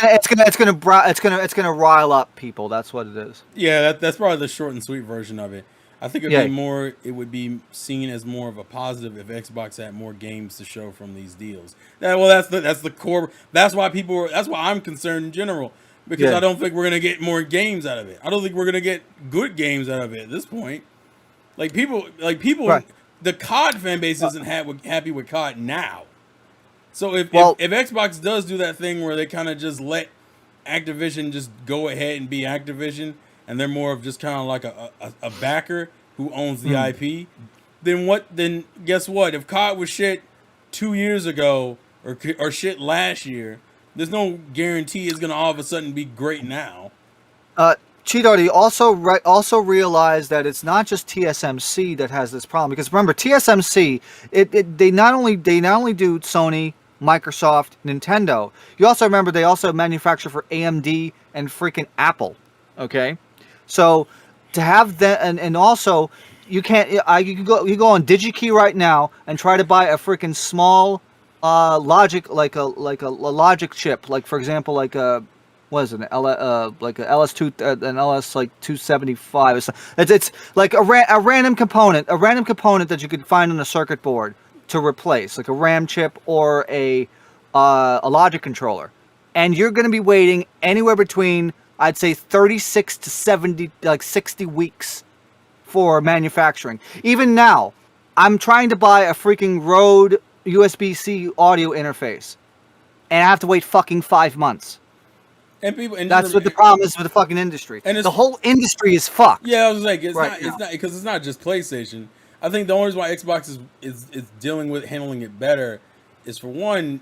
gonna rile up people. That's what it is. Yeah, that's probably the short and sweet version of it. I think it would be seen as more of a positive if Xbox had more games to show from these deals. That's the core. That's why I'm concerned in general, because I don't think we're gonna get more games out of it. I don't think we're gonna get good games out of it at this point. People, right. The COD fan base isn't happy with COD now. So if Xbox does do that thing where they kind of just let Activision just go ahead and be Activision, and they're more of just kind of like a backer who owns the IP, then guess what? If COD was shit 2 years ago or shit last year, there's no guarantee it's gonna all of a sudden be great now. Cheeto, also realize that it's not just TSMC that has this problem, because remember TSMC, they not only do Sony, Microsoft, Nintendo. You also remember they also manufacture for AMD and freaking Apple. Okay, so to have that, and also you can't. You go on DigiKey right now and try to buy a freaking small logic, like a logic chip, like for example like a, what is it, like a LS2, an LS like 275. It's like a random component that you could find on a circuit board to replace, like a RAM chip or a logic controller, and you're going to be waiting anywhere between, I'd say, 36 to 70, like 60 weeks for manufacturing. Even now, I'm trying to buy a freaking Rode USB-C audio interface, and I have to wait fucking 5 months. And that's what the problem is with the fucking industry. And the whole industry is fucked. Yeah, I was like, it's not because it's not just PlayStation. I think the only reason why Xbox is dealing with handling it better is, for one,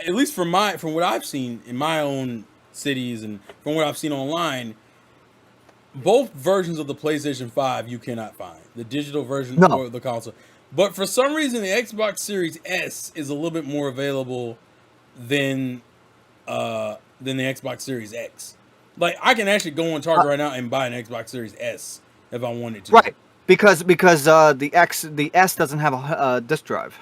at least from what I've seen in my own cities and from what I've seen online, both versions of the PlayStation 5 you cannot find, the digital version or the console. But for some reason, the Xbox Series S is a little bit more available than the Xbox Series X. Like, I can actually go on Target right now and buy an Xbox Series S if I wanted to. Right, because the S doesn't have a disk drive.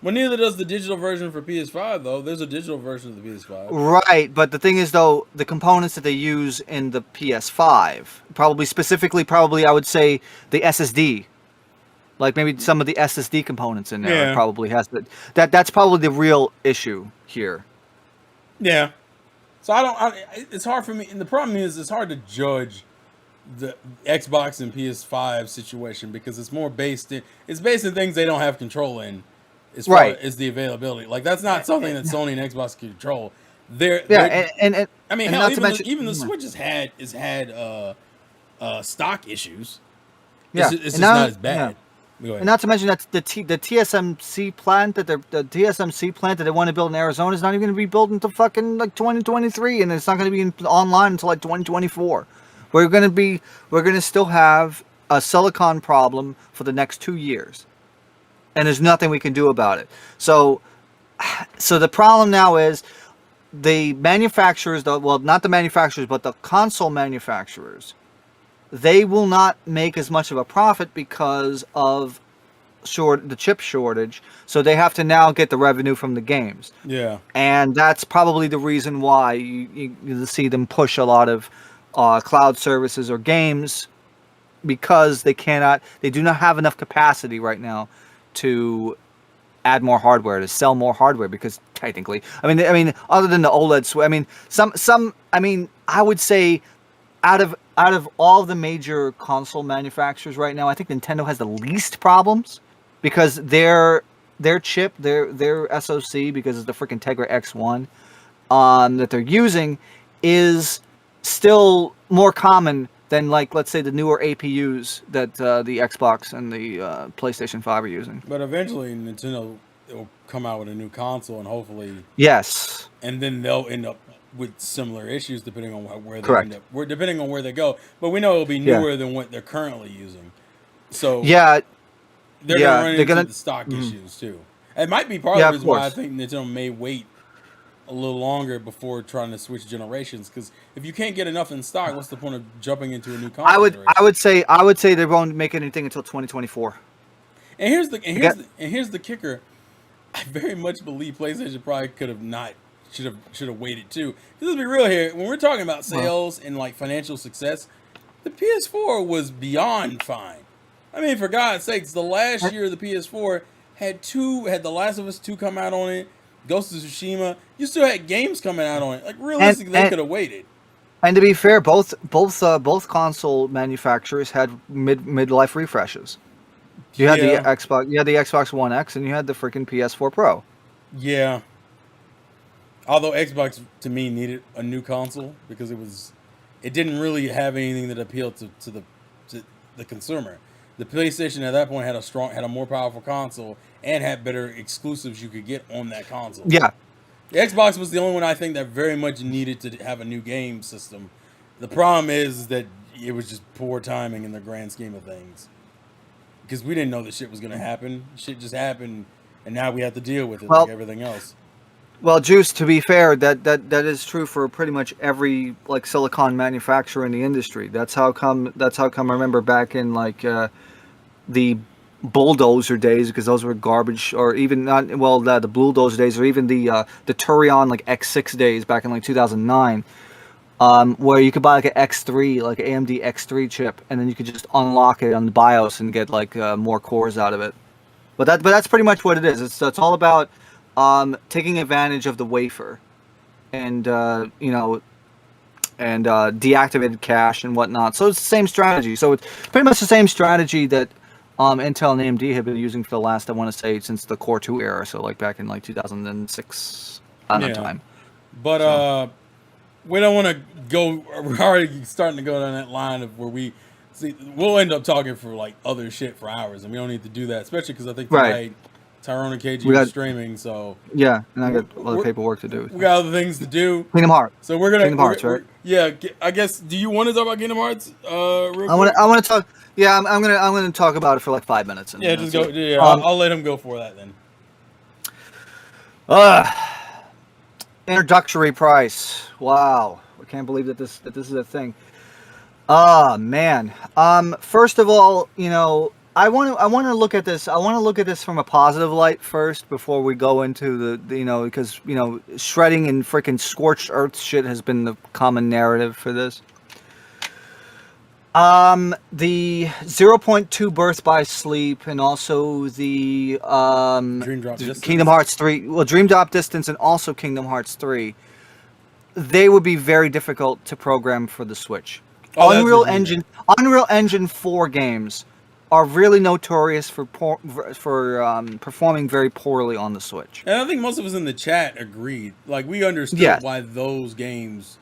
Well, neither does the digital version for PS5, though. There's a digital version of the PS5. Right, but the thing is, though, the components that they use in the PS5, probably I would say the SSD, like maybe some of the SSD components in there probably has that's probably the real issue here. Yeah. So it's hard for me, and the problem is it's hard to judge the Xbox and PS5 situation because it's more based in things they don't have control in, as far as the availability. Like, that's not something that Sony and Xbox can control. I mean, hell, even the Switch has had stock issues. Yeah, it's just not as bad. Yeah. And not to mention that the TSMC plant that they want to build in Arizona is not even going to be built until fucking like 2023, and it's not going to be online until like 2024. We're going to still have a silicon problem for the next 2 years, and there's nothing we can do about it. So the problem now is the manufacturers, not the manufacturers, but the console manufacturers, they will not make as much of a profit because of the chip shortage. So they have to now get the revenue from the games. Yeah. And that's probably the reason why you see them push a lot of cloud services or games, because they do not have enough capacity right now to add more hardware, to sell more hardware, because technically, I mean, other than the OLED, I would say out of all the major console manufacturers right now, I think Nintendo has the least problems, because their chip, their SoC, because it's the freaking Tegra X1 that they're using, is still more common than, like, let's say, the newer APUs that the Xbox and the PlayStation 5 are using. But eventually Nintendo will come out with a new console, and hopefully and then they'll end up with similar issues depending on where they end up. Depending on where they go, but we know it'll be newer than what they're currently using. So they're gonna run into the stock issues too. It might be part of the reason why I think Nintendo may wait a little longer before trying to switch generations, because if you can't get enough in stock, what's the point of jumping into a new console? I would say they won't make anything until 2024. And here's the kicker. I very much believe PlayStation probably should have waited too. Let's be real here. When we're talking about sales and like financial success, the PS4 was beyond fine. I mean, for God's sakes, the last year the PS4 had The Last of Us 2 come out on it, Ghost of Tsushima. You still had games coming out on it. Like, realistically, they could have waited. And to be fair, both console manufacturers had midlife refreshes. You had the Xbox One X, and you had the freaking PS4 Pro. Yeah. Although Xbox, to me, needed a new console because it it didn't really have anything that appealed to the consumer. The PlayStation at that point had a more powerful console and had better exclusives you could get on that console. Yeah. The Xbox was the only one I think that very much needed to have a new game system. The problem is that it was just poor timing in the grand scheme of things. Because we didn't know this shit was going to happen. Shit just happened, and now we have to deal with it like everything else. Well, Juice, to be fair, that is true for pretty much every like silicon manufacturer in the industry. That's how come I remember back in like the bulldozer days, because those were garbage, or even not the bulldozer days, or even the Turion like X6 days back in like 2009, where you could buy like an X3, like an AMD X3 chip, and then you could just unlock it on the BIOS and get like more cores out of it. But that's pretty much what it is. It's all about taking advantage of the wafer, and deactivated cache and whatnot. So it's the same strategy. So it's pretty much the same strategy that Intel and AMD have been using for the last, I want to say, since the Core 2 era. So like back in like 2006 time. But we don't want to go. We're already starting to go down that line of where we'll end up talking for like other shit for hours, and we don't need to do that, especially because I think tonight Tyrone and KG are streaming. So yeah, and I got other paperwork to do. We got other things to do. Kingdom Hearts. So we're gonna Kingdom Hearts, right? Yeah, I guess. Do you want to talk about Kingdom Hearts? Real I want to talk. Yeah, I'm gonna talk about it for like 5 minutes. And just go. Yeah, I'll let him go for that then. Introductory price. Wow, I can't believe that this is a thing. Ah, man. First of all, I want to look at this. I want to look at this from a positive light first before we go into the because shredding and freaking scorched earth shit has been the common narrative for this. The 0.2 Birth by Sleep, and also the Dream Drop Distance. Kingdom Hearts 3. Well, Dream Drop Distance and also Kingdom Hearts 3. They would be very difficult to program for the Switch. Unreal Engine 4 games are really notorious for performing very poorly on the Switch. And I think most of us in the chat agreed. Like, we understood why those games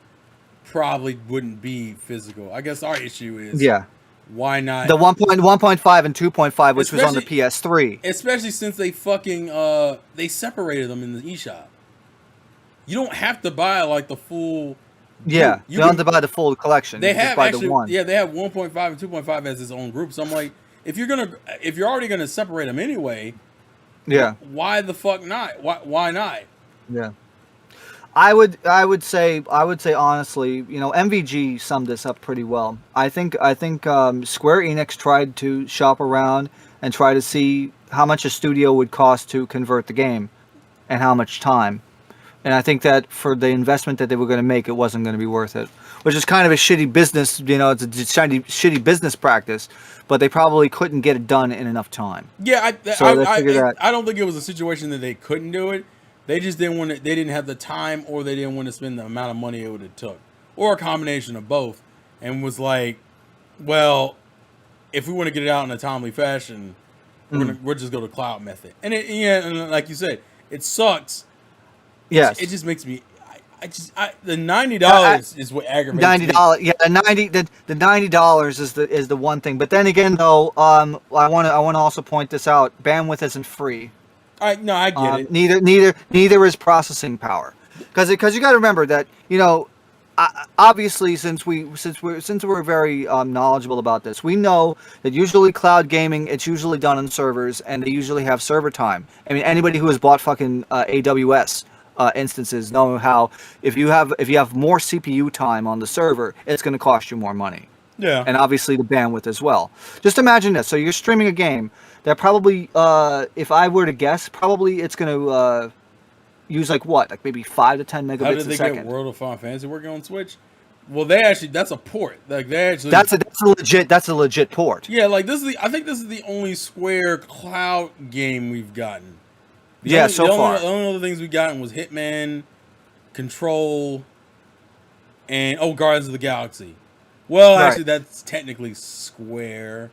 probably wouldn't be physical. I guess our issue is why not the 1.5 and 2.5, which was on the PS3. Especially since they fucking they separated them in the eShop. You don't have to buy like the full. Yeah, you don't have to buy the full collection. They have actually, they have 1.5 and 2.5 as its own group. So I'm like, if you're already gonna separate them anyway, why the fuck not? Why not? Yeah, I would say honestly, MVG summed this up pretty well. I think Square Enix tried to shop around and try to see how much a studio would cost to convert the game, and how much time. And I think that for the investment that they were going to make, it wasn't going to be worth it. Which is kind of a shitty business, it's a shitty business practice. But they probably couldn't get it done in enough time. Yeah, I don't think it was a situation that they couldn't do it. They just didn't want to. They didn't have the time, or they didn't want to spend the amount of money it would have took, or a combination of both. And was like, well, if we want to get it out in a timely fashion, we'll just go to cloud method. And and like you said, it sucks. Yes, it just makes me. The $90 is what aggravates me. $90, yeah. The $90 is the one thing. But then again, though, I want to also point this out. Bandwidth isn't free. I get it. Neither is processing power. Because you got to remember that obviously since we're very knowledgeable about this, we know that usually cloud gaming, it's usually done on servers, and they usually have server time. I mean, anybody who has bought fucking AWS instances know how if you have more CPU time on the server, it's going to cost you more money. Yeah. And obviously the bandwidth as well. Just imagine this. So you're streaming a game that probably, if I were to guess, probably it's going to use like maybe 5 to 10 megabits a second. How did they get World of Final Fantasy working on Switch? Well, that's a port. Like that's a legit port. Yeah, like I think this is the only Square cloud game we've gotten. So far. The only other things we gotten was Hitman, Control, and Guardians of the Galaxy. Well, actually, that's technically Square,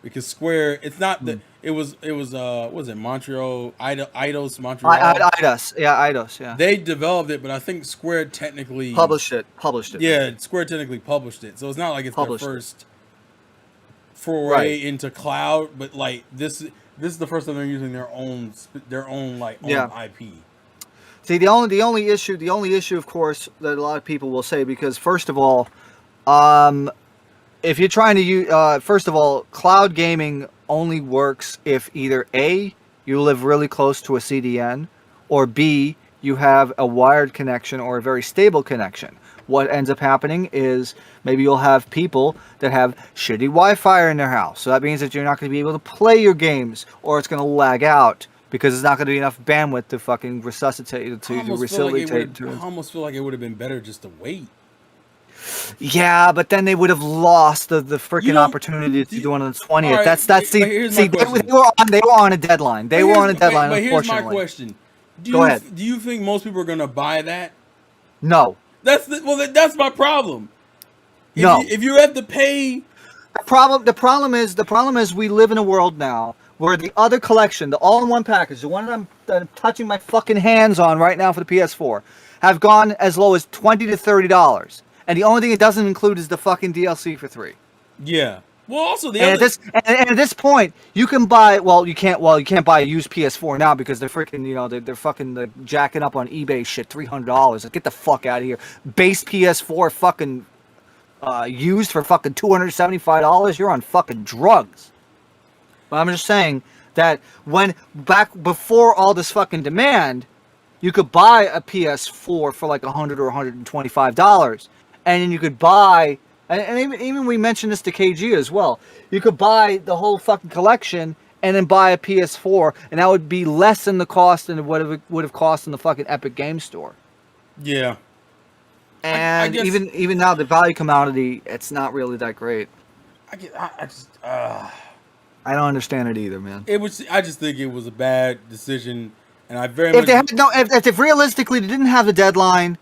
because Square, it's not It was what was it Montreal Eidos Montreal? Eidos, yeah, Eidos, yeah. They developed it, but I think Square technically published it. Yeah, Square technically published it, so it's not like it's their first foray into cloud. But like this is the first time they're using their own IP. See, the only issue, of course, that a lot of people will say, because first of all, if you're trying to use, first of all, cloud gaming only works if either A, you live really close to a CDN, or B, you have a wired connection or a very stable connection. What ends up happening is maybe you'll have people that have shitty Wi-Fi in their house. So that means that you're not going to be able to play your games, or it's going to lag out because there's not going to be enough bandwidth to fucking resuscitate to resuscitate. I almost feel like it would have been better just to wait. Yeah, but then they would have lost the freaking opportunity to do one on the 20th. Right, that's they were on a deadline. They were on a deadline. But here's my unfortunately. question: Go ahead. Do you think most people are going to buy that? No. That's my problem. If you have to pay, the problem is we live in a world now where the other collection, the all-in-one package, the one that I'm touching my fucking hands on right now for the PS4, have gone as low as $20 to $30, and the only thing it doesn't include is the fucking DLC for $3. Yeah. Well, also at this point, you can buy. You can't buy a used PS4 now because they're freaking, they're fucking jacking up on eBay shit, $300. Like, get the fuck out of here. Base PS4 fucking used for fucking $275. You're on fucking drugs. But I'm just saying that back before all this fucking demand, you could buy a PS4 for like $100 or $125, and then you could buy. And even we mentioned this to KG as well. You could buy the whole fucking collection and then buy a PS4, and that would be less than the cost than what it would have cost in the fucking Epic Game Store. Yeah. And I guess, even now, the value commodity, it's not really that great. I don't understand it either, man. I just think it was a bad decision, and if realistically they didn't have the deadline,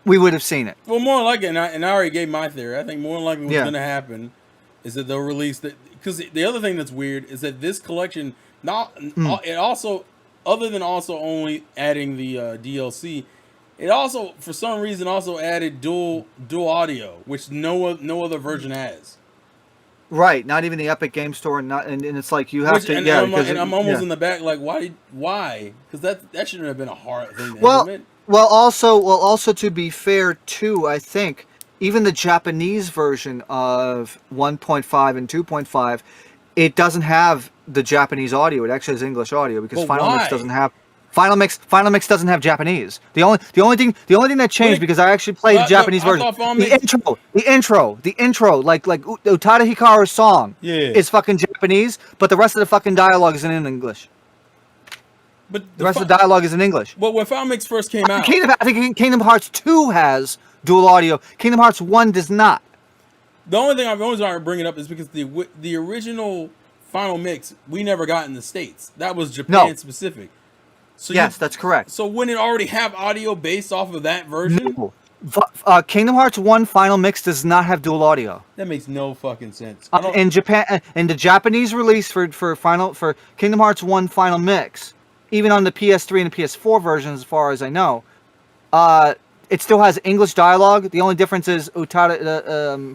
we would have seen it. Well, more likely, and I already gave my theory. I think more likely what's going to happen is that they'll release that, because the other thing that's weird is that this collection it also, other than also only adding the DLC, it also for some reason also added dual audio, which no other version has. Right, not even the Epic Game Store, and it's like you have to. I'm almost in the back, like why? Because that shouldn't have been a hard thing to implement. Well, also to be fair too, I think even the Japanese version of 1.5 and 2.5, it doesn't have the Japanese audio. It actually has English audio because Final Mix doesn't have. Final Mix doesn't have Japanese. The only thing that changed, because I actually played the Japanese version. The intro, like Utada Hikaru's song is fucking Japanese, but the rest of the fucking dialogue is in English. But the rest of the dialogue is in English. But when Final Mix first came out, I think Kingdom Hearts 2 has dual audio. Kingdom Hearts 1 does not. The only thing I've always wanted to bring it up is because the original Final Mix we never got in the States. That was Japan specific. So yes, that's correct. So wouldn't it already have audio based off of that version? No. Kingdom Hearts 1 Final Mix does not have dual audio. That makes no fucking sense. In Japan, in the Japanese release for Kingdom Hearts 1 Final Mix, even on the PS3 and the PS4 versions, as far as I know, it still has English dialogue. The only difference is Utada,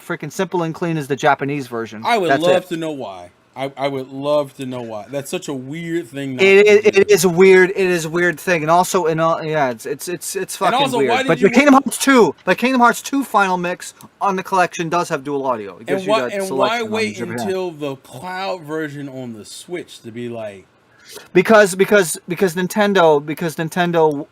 freaking Simple and Clean is the Japanese version. I would love to know why. I would love to know why. That's such a weird thing. It is a weird thing, and also it's fucking weird. But the Kingdom Hearts 2 Final Mix on the collection does have dual audio. And why wait until the cloud version on the Switch to be like? Because Nintendo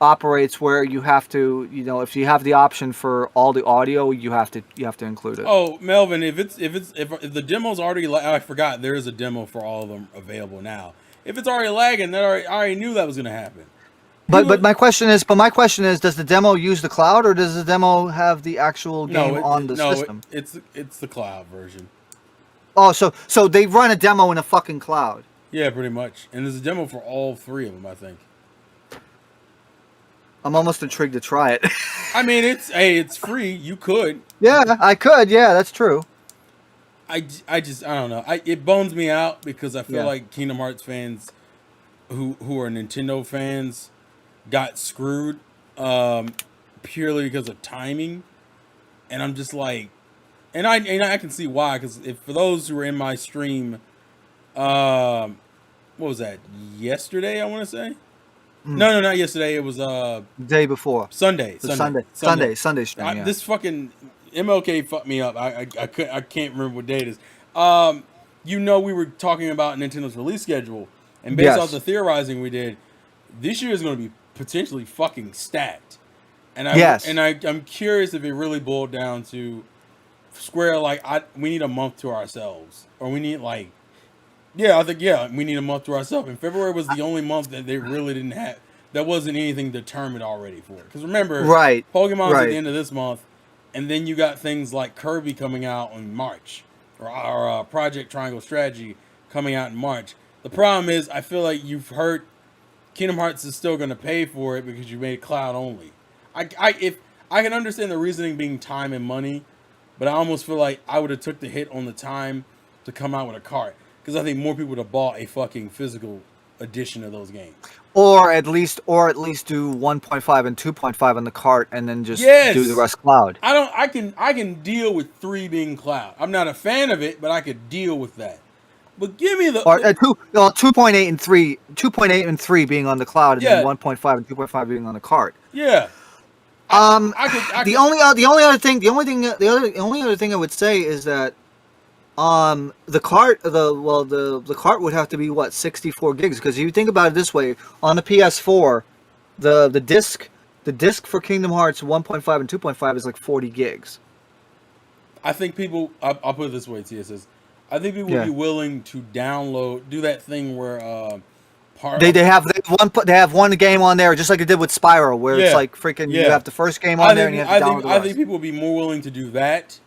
operates where you have to, if you have the option for all the audio, you have to include it. Oh, Melvin, if the demo's already, I forgot there is a demo for all of them available now. If it's already lagging, I already knew that was going to happen. But my question is, does the demo use the cloud, or does the demo have the actual game on the system? It's the cloud version. Oh, so they run a demo in a fucking cloud. Yeah, pretty much. And there's a demo for all three of them, I think. I'm almost intrigued to try it. I mean, it's free. You could. Yeah, I could. Yeah, that's true. I just I don't know. It bones me out because I feel Yeah. like Kingdom Hearts fans who are Nintendo fans got screwed purely because of timing, and I'm just like, and I can see why, because if for those who were in my stream, what was that, yesterday? I want to say no, not yesterday. It was Day before. Sunday. Sunday stream. Yeah. This fucking MLK fucked me up. I can't remember what day it is. We were talking about Nintendo's release schedule, and based off the theorizing we did, this year is going to be potentially fucking stacked. And I'm curious if it really boiled down to Square, like, we need a month to ourselves, or we need like, we need a month to ourselves. And February was the only month that they really didn't have. That wasn't anything determined already for it. Because remember, Pokemon's at the end of this month, and then you got things like Kirby coming out in March, or Project Triangle Strategy coming out in March. The problem is, I feel like you've heard Kingdom Hearts is still going to pay for it because you made cloud only. If I can understand the reasoning being time and money, but I almost feel like I would have took the hit on the time to come out with a cart, because I think more people would have bought a fucking physical edition of those games. Or at least do 1.5 and 2.5 on the cart, and then just do the rest cloud. I can deal with 3 being cloud. I'm not a fan of it, but I could deal with that. But give me the 2.8 and 3, 2.8 and 3 being on the cloud, and then 1.5 and 2.5 being on the cart. Yeah. The only other thing I would say is that the cart would have to be 64 gigs, because if you think about it this way, on the PS4, the disc for Kingdom Hearts 1.5 and 2.5 is like 40 gigs. I think people, I'll put it this way, TSS. I think people would be willing to do that thing where they have one game on there, just like they did with Spyro, where it's like freaking you have the first game on there and you have to download the rest. I think people would be more willing to do that,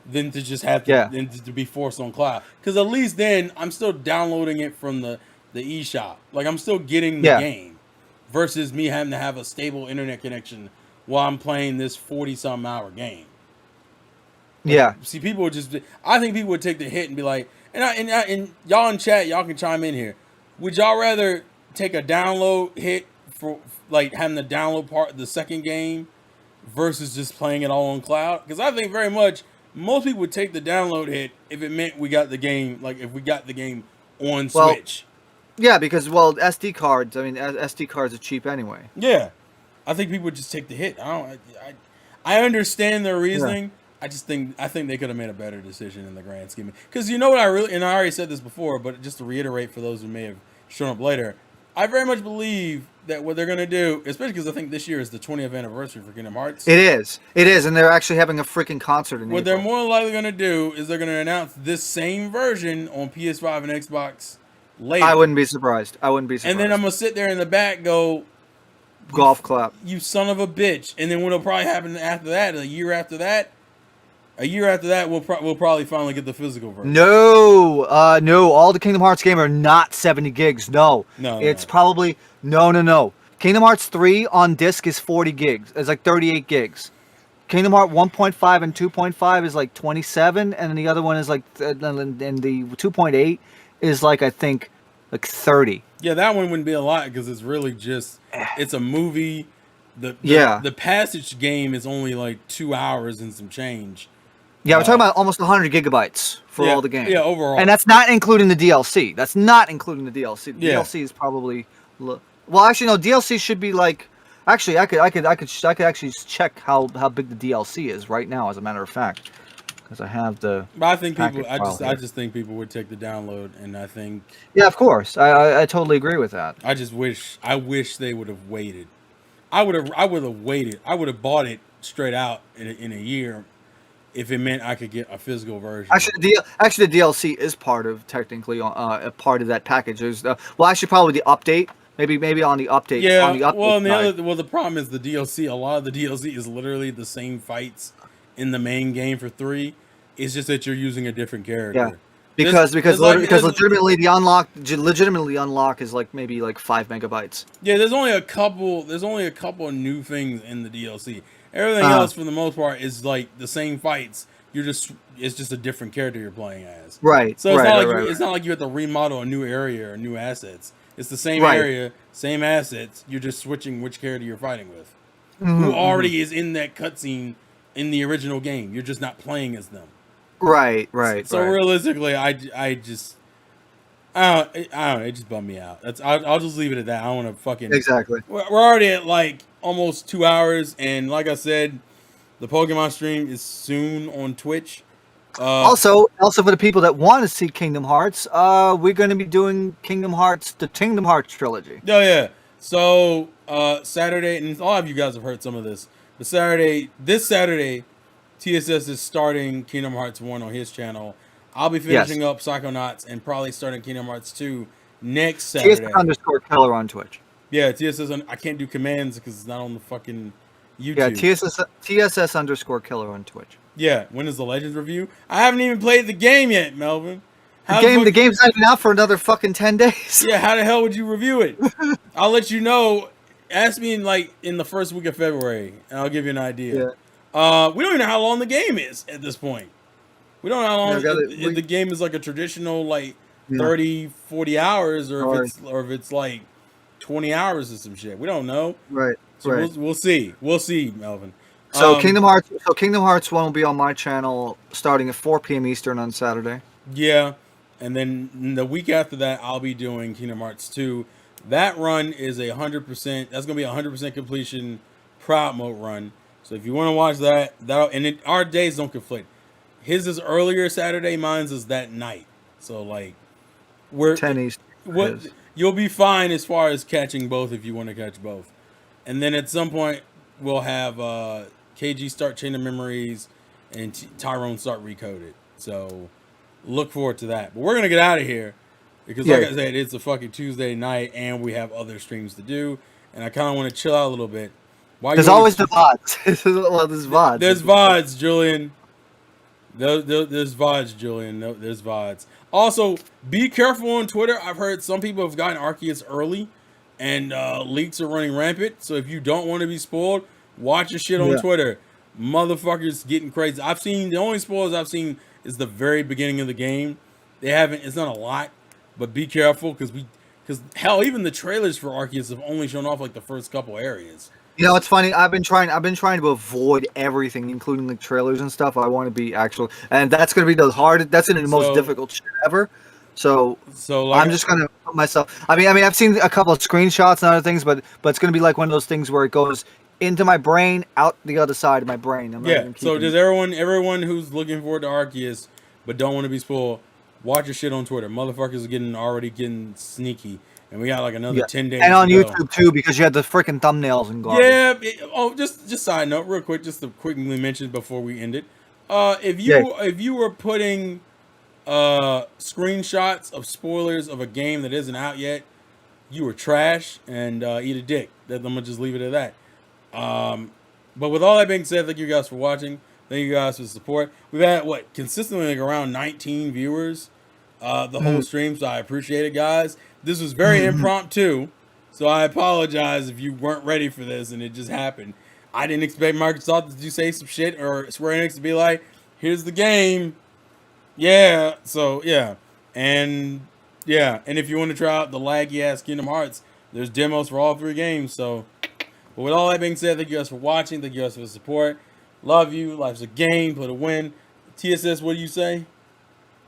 than to just have than to be forced on cloud. Because at least then I'm still downloading it from the eShop. Like, I'm still getting the game, versus me having to have a stable internet connection while I'm playing this 40-something hour game. See, people would I think people would take the hit and be like, and y'all in chat, y'all can chime in here. Would y'all rather take a download hit for like having the download part of the second game versus just playing it all on cloud? Because I think very much most people would take the download hit if it meant we got the game, like if we got the game on Switch. Yeah, because SD cards. I mean, SD cards are cheap anyway. Yeah, I think people would just take the hit. I understand their reasoning. Yeah. I think they could have made a better decision in the grand scheme. Because you know what, and I already said this before, but just to reiterate for those who may have shown up later, I very much believe that what they're going to do, especially because I think this year is the 20th anniversary for Kingdom Hearts. It is, and they're actually having a freaking concert in What they're more likely going to do is they're going to announce this same version on PS5 and Xbox later. I wouldn't be surprised. And then I'm going to sit there in the back go, golf clap. You son of a bitch. And then what'll probably happen after that, a year after that, we'll probably finally get the physical version. No, all the Kingdom Hearts games are not 70 gigs. No. Probably no. Kingdom Hearts 3 on disc is 40 gigs. It's like 38 gigs. Kingdom Hearts 1.5 and 2.5 is like 27, and then the other one is like, and the 2.8 is like, I think, like 30. Yeah, that one wouldn't be a lot because it's really just, it's a movie. The Passage game is only like 2 hours and some change. Yeah, we're talking about almost 100 gigabytes for all the games. Yeah, overall. And that's not including the DLC. The DLC is probably, well, actually no, DLC should be like, actually I could actually check how big the DLC is right now, as a matter of fact, because I have the. But I think people, I just think people would take the download, and I think. Yeah, of course, I totally agree with that. I wish they would have waited. I would have waited. I would have bought it straight out in a year, if it meant I could get a physical version. Actually, the DLC is technically a part of that package. There's probably the update. Maybe on the update. Yeah. On the update the problem is the DLC. A lot of the DLC is literally the same fights in the main game for 3. It's just that you're using a different character. Yeah. Because legitimately the unlock is like maybe like 5 megabytes. Yeah, there's only a couple of new things in the DLC. Everything else, for the most part, is like the same fights, it's just a different character you're playing as. Right. So it's right, not right, like right, it's not like you have to remodel a new area or new assets. It's the same right. area, same assets. You're just switching which character you're fighting with, Mhm, who mhm. already is in that cutscene in the original game. You're just not playing as them. Right. Right. So right. realistically, I just I don't know. It just bummed me out. I'll just leave it at that. I don't want to fucking. Exactly. We're already at like almost 2 hours, and like I said, the Pokemon stream is soon on Twitch. Also for the people that want to see Kingdom Hearts, we're going to be doing the Kingdom Hearts trilogy. Oh yeah. So Saturday, and a lot of you guys have heard some of this. But this Saturday, TSS is starting Kingdom Hearts 1 on his channel. I'll be finishing up Psychonauts and probably starting Kingdom Hearts 2 next Saturday. TSS_killer on Twitch. Yeah, TSS. I can't do commands because it's not on the fucking YouTube. Yeah, TSS_killer on Twitch. Yeah, when is the Legends review? I haven't even played the game yet, Melvin. The game's not even out for another fucking 10 days. Yeah, how the hell would you review it? I'll let you know. Ask me in the first week of February, and I'll give you an idea. Yeah. We don't even know how long the game is at this point. We don't know how long Yeah, the game is, like a traditional like 30, 40 hours, or if it's like 20 hours or some shit. We don't know. Right. So we'll see. We'll see, Melvin. So Kingdom Hearts 1 will be on my channel starting at 4 p.m. Eastern on Saturday. Yeah. And then the week after that, I'll be doing Kingdom Hearts 2. That run is 100%. That's gonna be 100% completion, proud mode run. So if you want to watch that, our days don't conflict. His is earlier Saturday, mine's is that night. So like, we're 10 Eastern. You'll be fine as far as catching both if you want to catch both. And then at some point we'll have KG start Chain of Memories and Tyrone start Recoded. So look forward to that. But we're gonna get out of here because, like I said, it's a fucking Tuesday night and we have other streams to do, and I kind of want to chill out a little bit. There's always the VODs. There's VODs. There's VODs, Julian. There's VODs, Julian. No, there's VODs. Also, be careful on Twitter. I've heard some people have gotten Arceus early, and leaks are running rampant. So if you don't want to be spoiled, watch your shit on Twitter. Motherfuckers getting crazy. The only spoilers I've seen is the very beginning of the game. It's not a lot, but be careful because hell, even the trailers for Arceus have only shown off like the first couple areas. You know, it's funny. I've been trying to avoid everything, including like trailers and stuff. I want to be actual, and that's going to be the hardest. That's going to be the most difficult shit ever. So like, I'm just going to put myself. I mean, I've seen a couple of screenshots and other things, but it's going to be like one of those things where it goes into my brain, out the other side of my brain. So does everyone who's looking forward to Arceus but don't want to be spoiled, watch your shit on Twitter. Motherfuckers are already getting sneaky. And we got like another 10 days. And on YouTube too, because you had the freaking thumbnails and garbage. Yeah. Just side note, real quick, just to quickly mention before we end it. If you were putting screenshots of spoilers of a game that isn't out yet, you were trash and eat a dick. I'm gonna just leave it at that. But with all that being said, thank you guys for watching. Thank you guys for the support. We've had consistently like around 19 viewers the whole stream, so I appreciate it, guys. This was very impromptu, so I apologize if you weren't ready for this and it just happened. I didn't expect Microsoft to say some shit or Square Enix to be like, here's the game. Yeah, so yeah. And if you want to try out the laggy ass Kingdom Hearts, there's demos for all 3 games. So, but with all that being said, thank you guys for watching. Thank you guys for the support. Love you. Life's a game. Play to win. TSS, what do you say?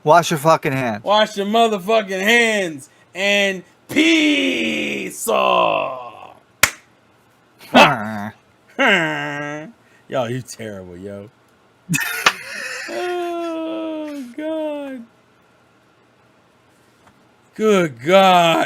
Wash your fucking hands. Wash your motherfucking hands. And peace. Yo, you terrible, yo. Oh, God. Good God.